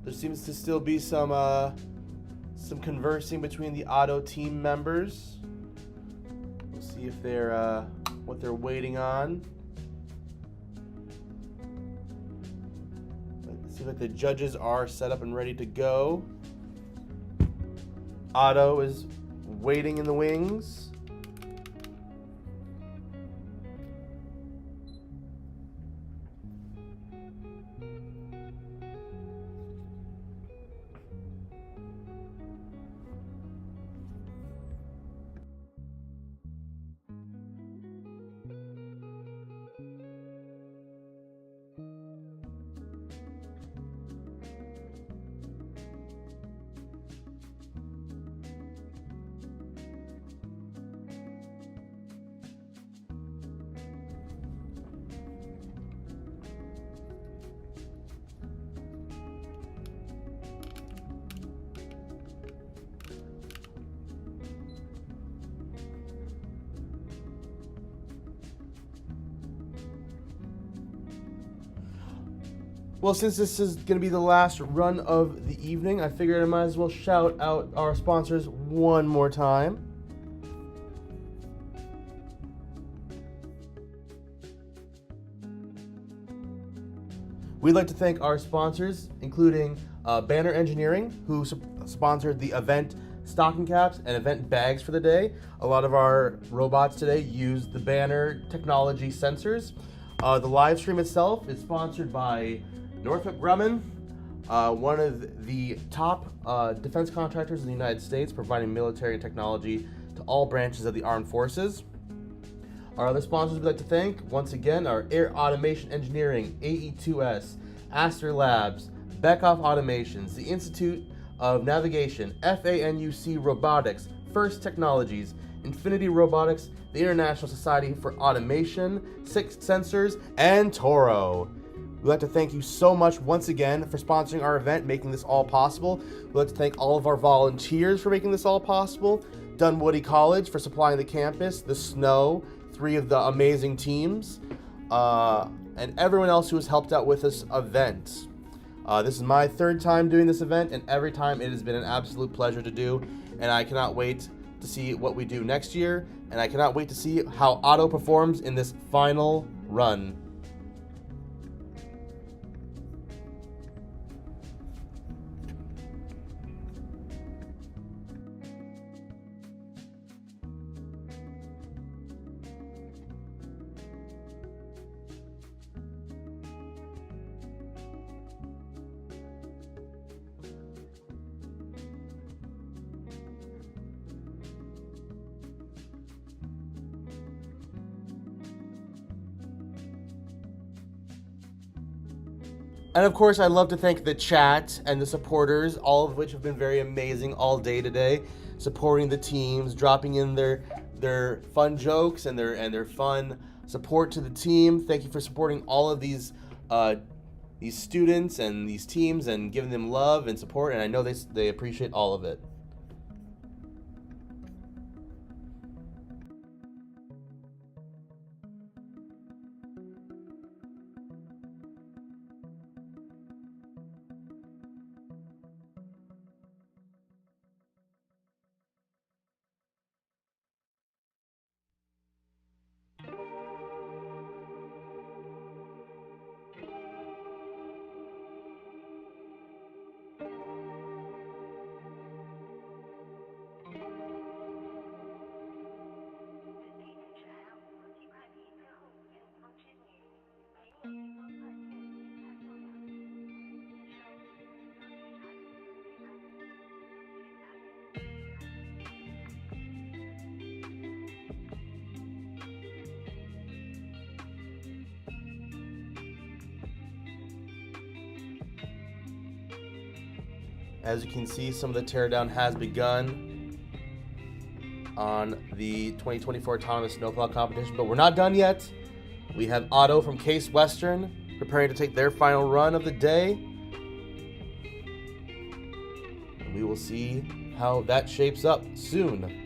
There seems to still be some conversing between the Otto team members. We'll see if they're what they're waiting on. It seems like the judges are set up and ready to go. Otto is waiting in the wings. Well, since this is going to be the last run of the evening, I figured I might as well shout out our sponsors one more time. We'd like to thank our sponsors, including Banner Engineering, who sponsored the event stocking caps and event bags for the day. A lot of our robots today use the Banner technology sensors. The live stream itself is sponsored by Northrop Grumman, one of the top defense contractors in the United States, providing military and technology to all branches of the armed forces. Our other sponsors we'd like to thank, once again, are Air Automation Engineering, AE2S, Aster Labs, Beckhoff Automations, the Institute of Navigation, FANUC Robotics, First Technologies, Infinity Robotics, the International Society for Automation, Six Sensors, and Toro. We'd like to thank you so much once again for sponsoring our event, making this all possible. We'd like to thank all of our volunteers for making this all possible, Dunwoody College for supplying the campus, the snow, 3 of the amazing teams, and everyone else who has helped out with this event. This is my 3rd time doing this event, and every time it has been an absolute pleasure to do, and I cannot wait to see what we do next year, and I cannot wait to see how Otto performs in this final run. And of course, I'd love to thank the chat and the supporters, all of which have been very amazing all day today, supporting the teams, dropping in their fun jokes and their fun support to the team. Thank you for supporting all of these students and these teams and giving them love and support, and I know they appreciate all of it. As you can see, some of the teardown has begun on the 2024 Autonomous Snowplow competition, but we're not done yet. We have Otto from Case Western preparing to take their final run of the day. And we will see how that shapes up soon.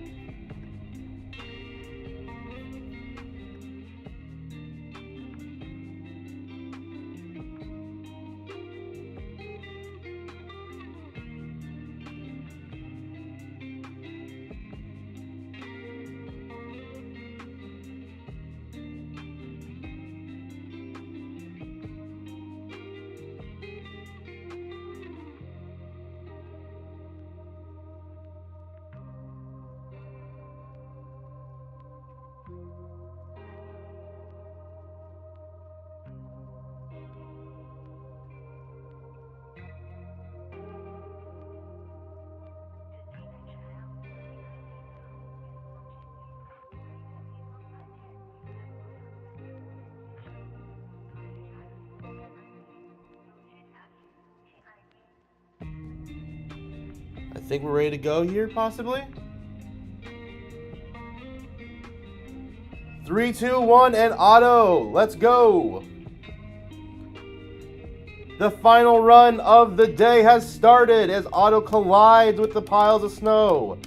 think we're ready to go here, possibly. 3, 2, 1, and auto. Let's go. The final run of the day has started as auto collides with the piles of snow.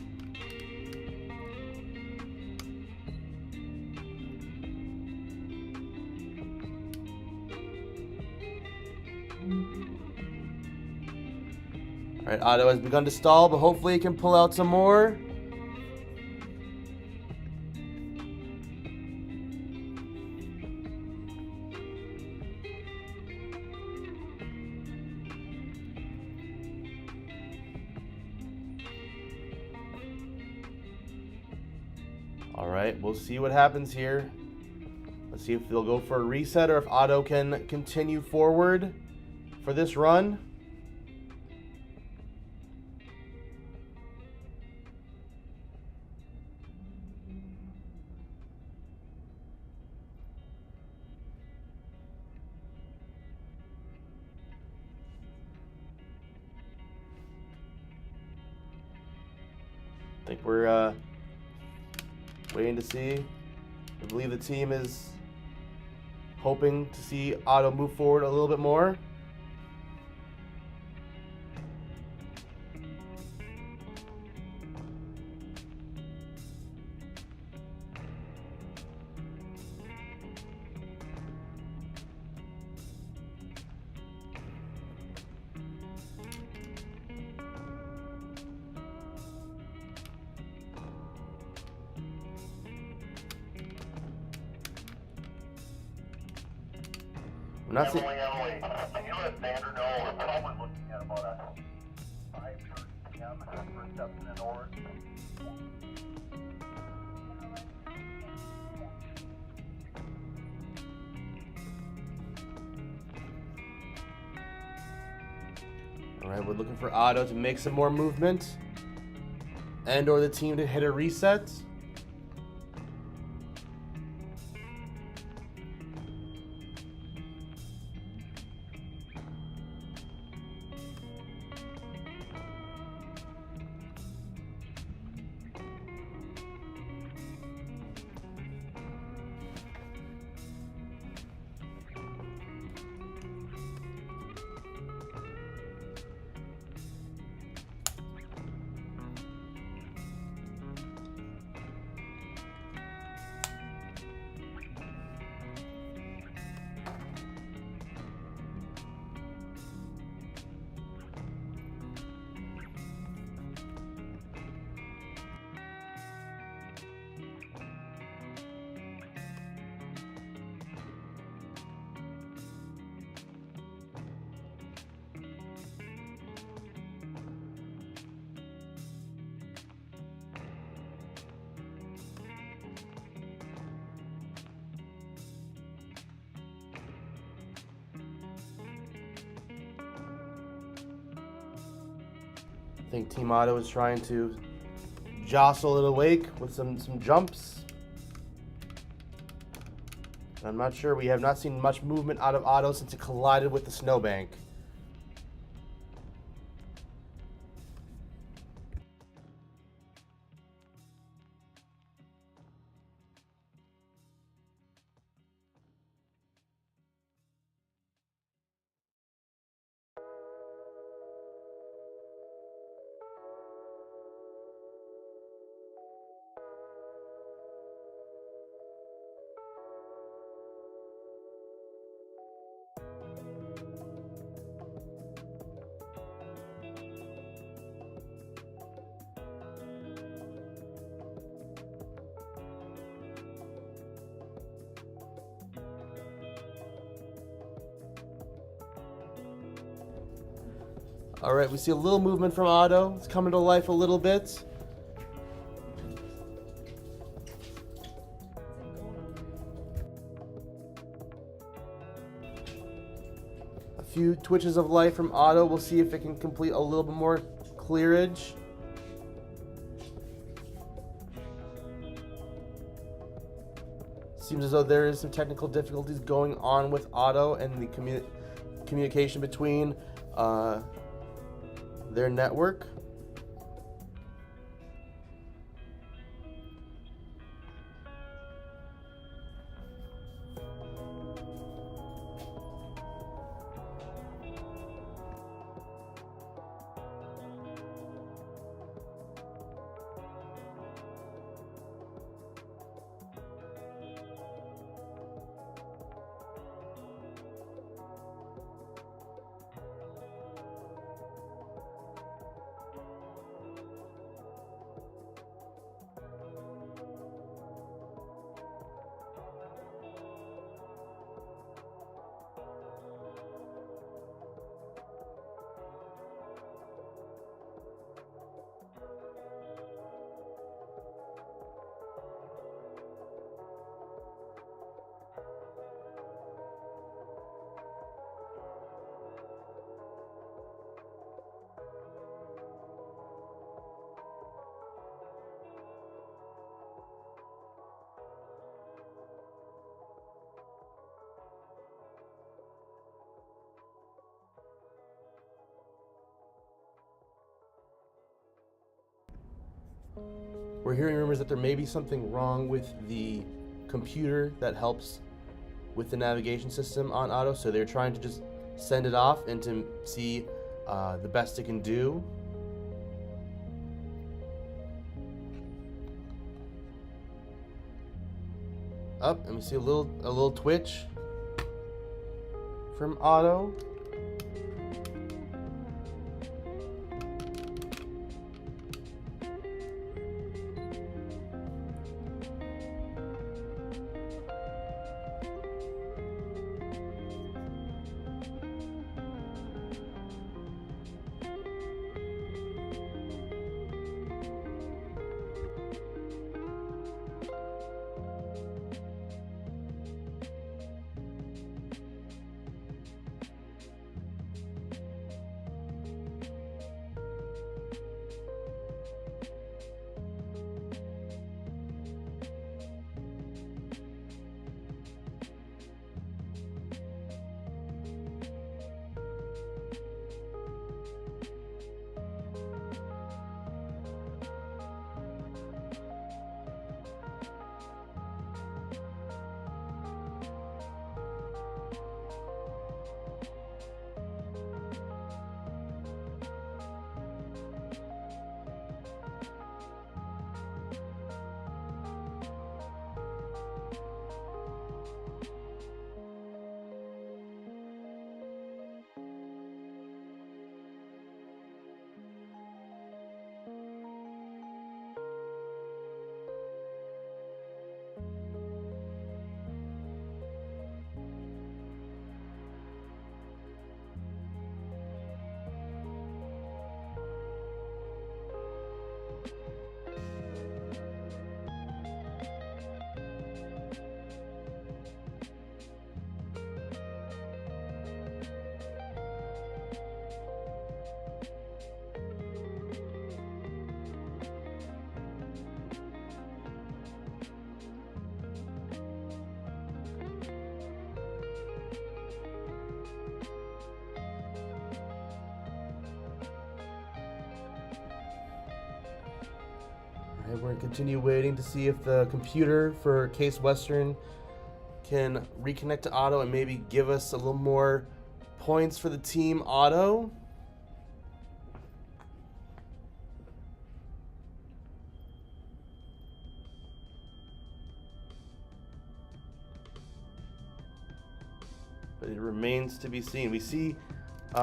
All right, auto has begun to stall, but hopefully it can pull out some more. All right, we'll see what happens here. Let's see if they'll go for a reset or if auto can continue forward for this run. I think we're waiting to see. I believe the team is hoping to see auto move forward a little bit more. I'm not seeing. Emily, can you let Xander know we're probably looking at about a 5:30 p.m. for reception and orders? All right, we're looking for auto to make some more movement, and or the team to hit a reset. I think Team Auto is trying to jostle it awake with some jumps. I'm not sure. We have not seen much movement out of Auto since it collided with the snowbank. All right, we see a little movement from Auto. It's coming to life a little bit. A few twitches of life from Auto. We'll see if it can complete a little bit more clearage. Seems as though there is some technical difficulties going on with Auto and the communication between their network. We're hearing rumors that there may be something wrong with the computer that helps with the navigation system on Otto, so they're trying to just send it off and to see the best it can do. Up, and we see a little twitch from Otto. We're going to continue waiting to see if the computer for Case Western can reconnect to Otto and maybe give us a little more points for the team Otto. But it remains to be seen. We see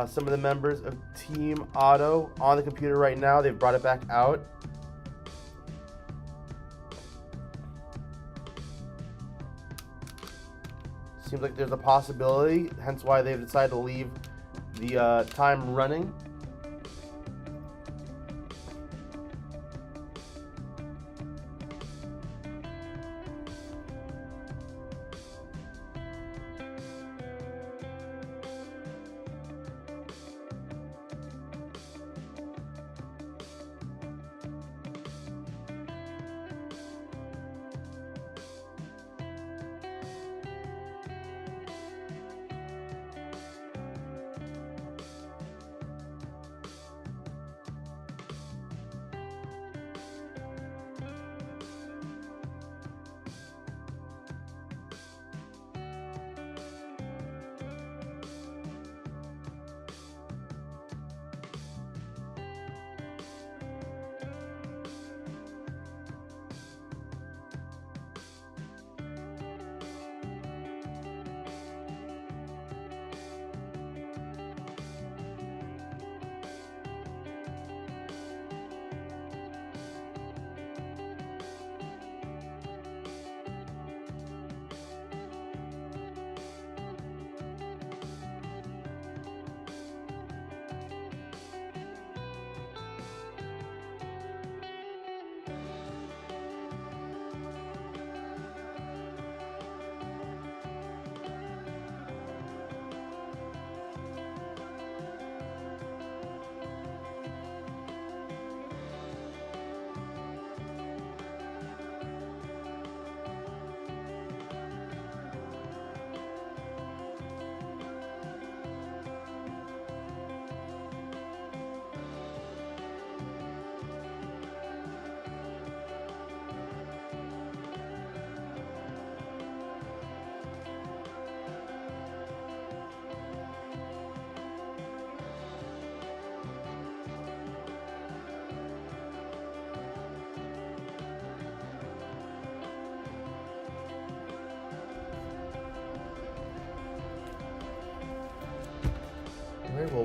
some of the members of Team Otto on the computer right now. They've brought it back out. Seems like there's a possibility, hence why they've decided to leave the time running.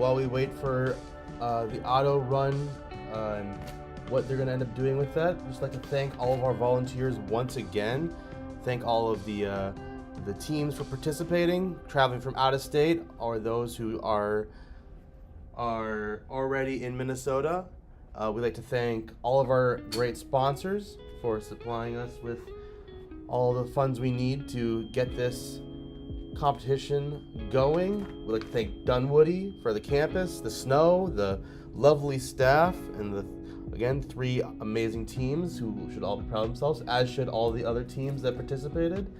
while we wait for the auto run and what they're going to end up doing with that, just like to thank all of our volunteers once again. Thank all of the teams for participating, traveling from out of state, or those who are already in Minnesota. We'd like to thank all of our great sponsors for supplying us with all the funds we need to get this competition going. We'd like to thank Dunwoody for the campus, the snow, the lovely staff, and again, 3 amazing teams who should all be proud of themselves, as should all the other teams that participated.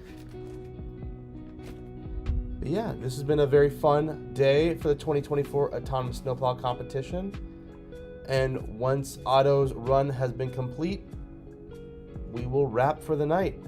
But yeah, this has been a very fun day for the 2024 Autonomous Snowplow competition. And once Otto's run has been complete, we will wrap for the night.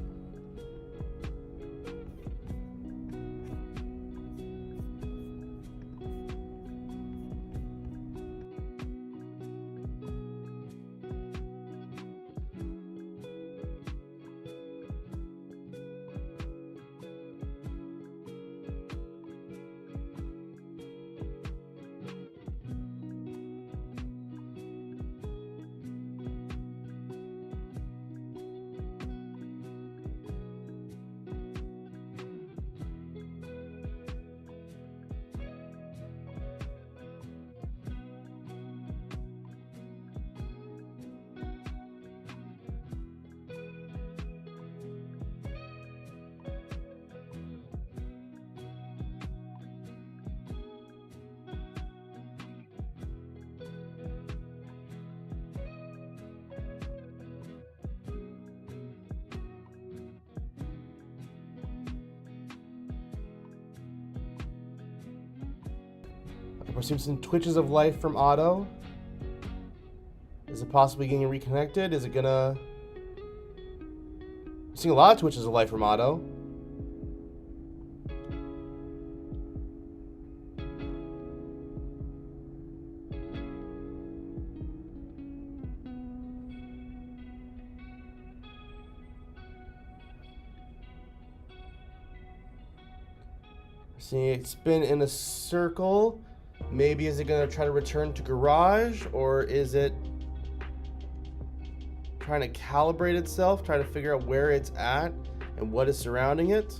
We're seeing some twitches of life from Otto. Is it possibly getting reconnected? Is it gonna... We're seeing a lot of twitches of life from Otto. Seeing it spin in a circle. Maybe is it going to try to return to garage, or is it trying to calibrate itself, trying to figure out where it's at and what is surrounding it?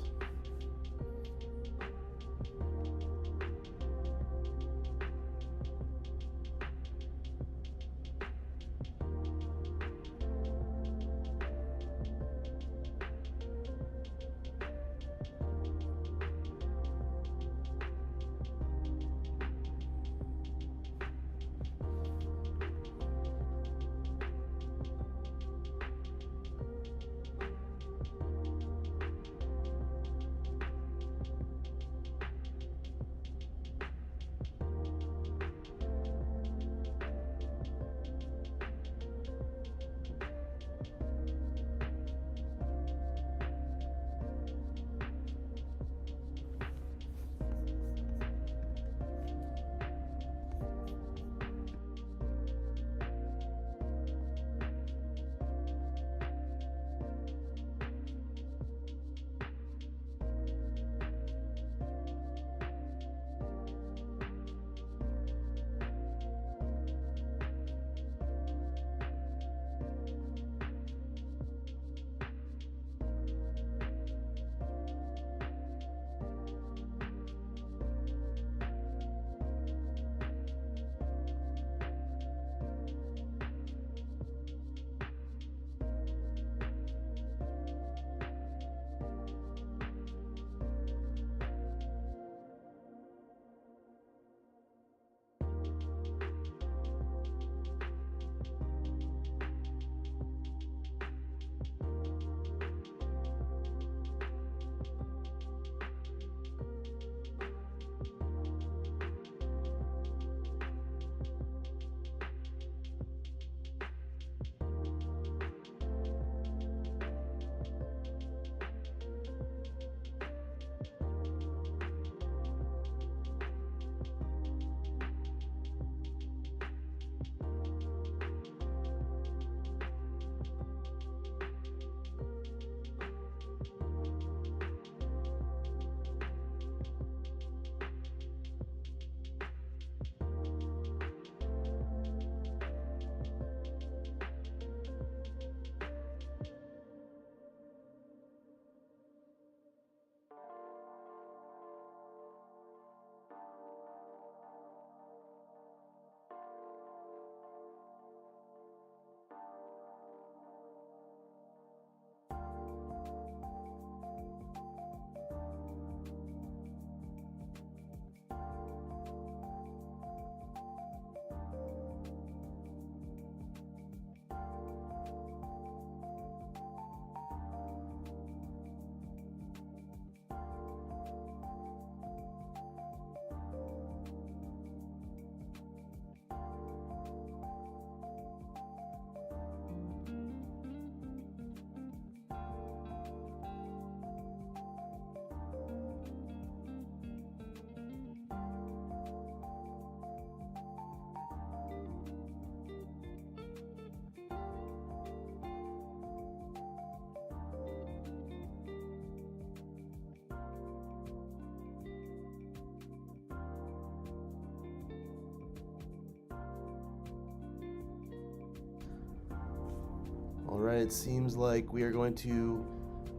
Alright, it seems like we are going to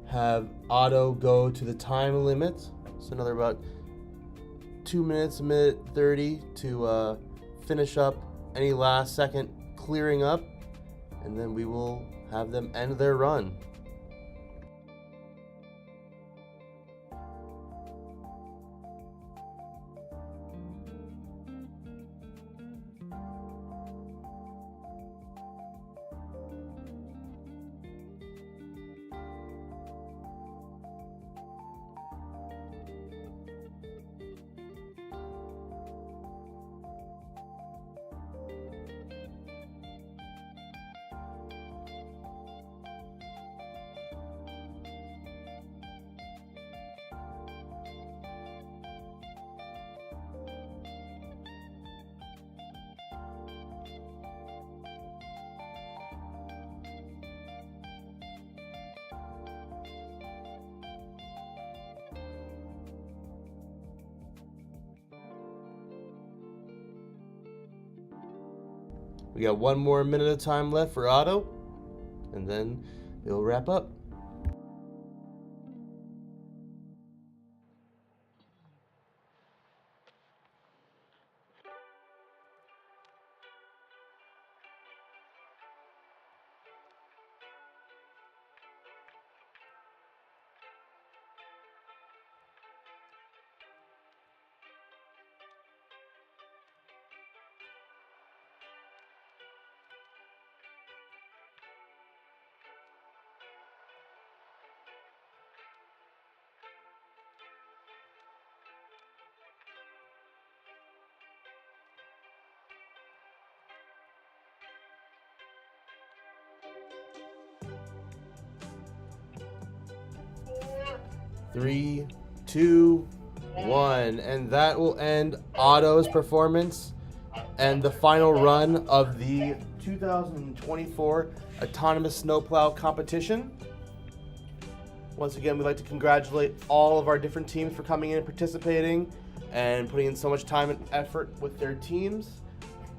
have Otto go to the time limit. So another about 2 minutes, a minute 30 to finish up any last second clearing up, and then we will have them end their run. We got 1 more minute of time left for Otto, and then we'll wrap up. Three, two, one, and that will end Otto's performance and the final run of the 2024 Autonomous Snowplow competition. Once again, we'd like to congratulate all of our different teams for coming in and participating and putting in so much time and effort with their teams.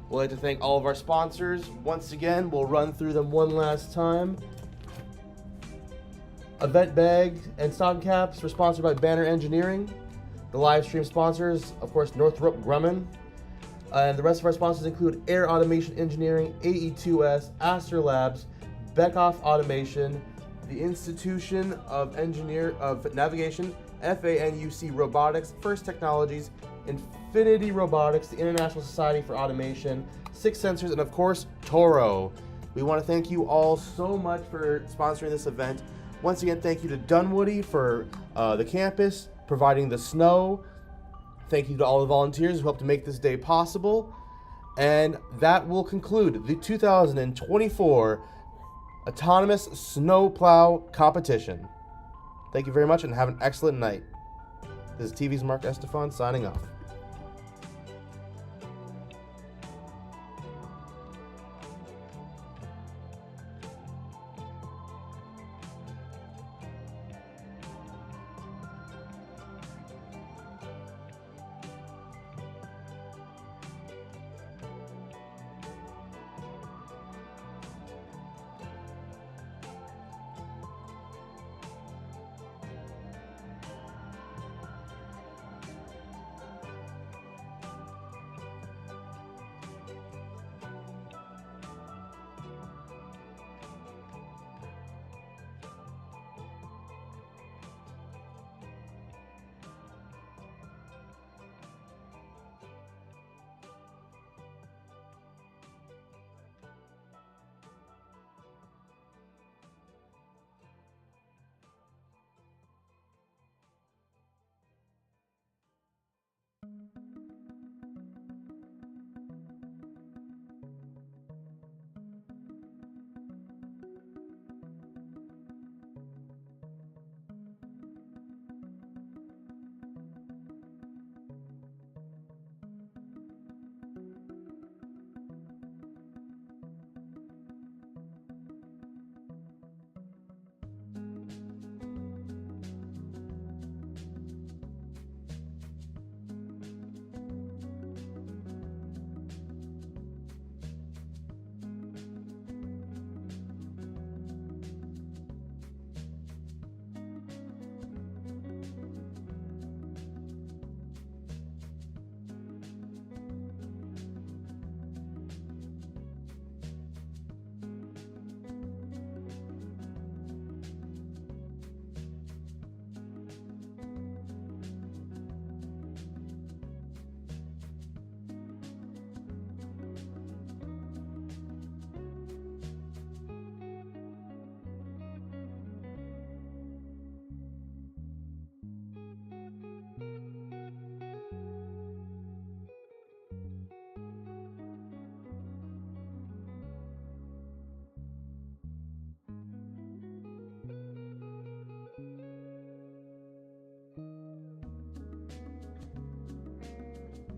We'd like to thank all of our sponsors. Once again, we'll run through them one last time. Event bags and stocking caps were sponsored by Banner Engineering. The live stream sponsors, of course, Northrop Grumman. And the rest of our sponsors include Air Automation Engineering, AE2S, Aster Labs, Beckhoff Automation, the Institution of Navigation, FANUC Robotics, First Technologies, Infinity Robotics, the International Society for Automation, Six Sensors, and of course, Toro. We want to thank you all so much for sponsoring this event. Once again, thank you to Dunwoody for the campus, providing the snow. Thank you to all the volunteers who helped to make this day possible. And that will conclude the 2024 Autonomous Snowplow competition. Thank you very much and have an excellent night. This is TV's Mark Estefan signing off.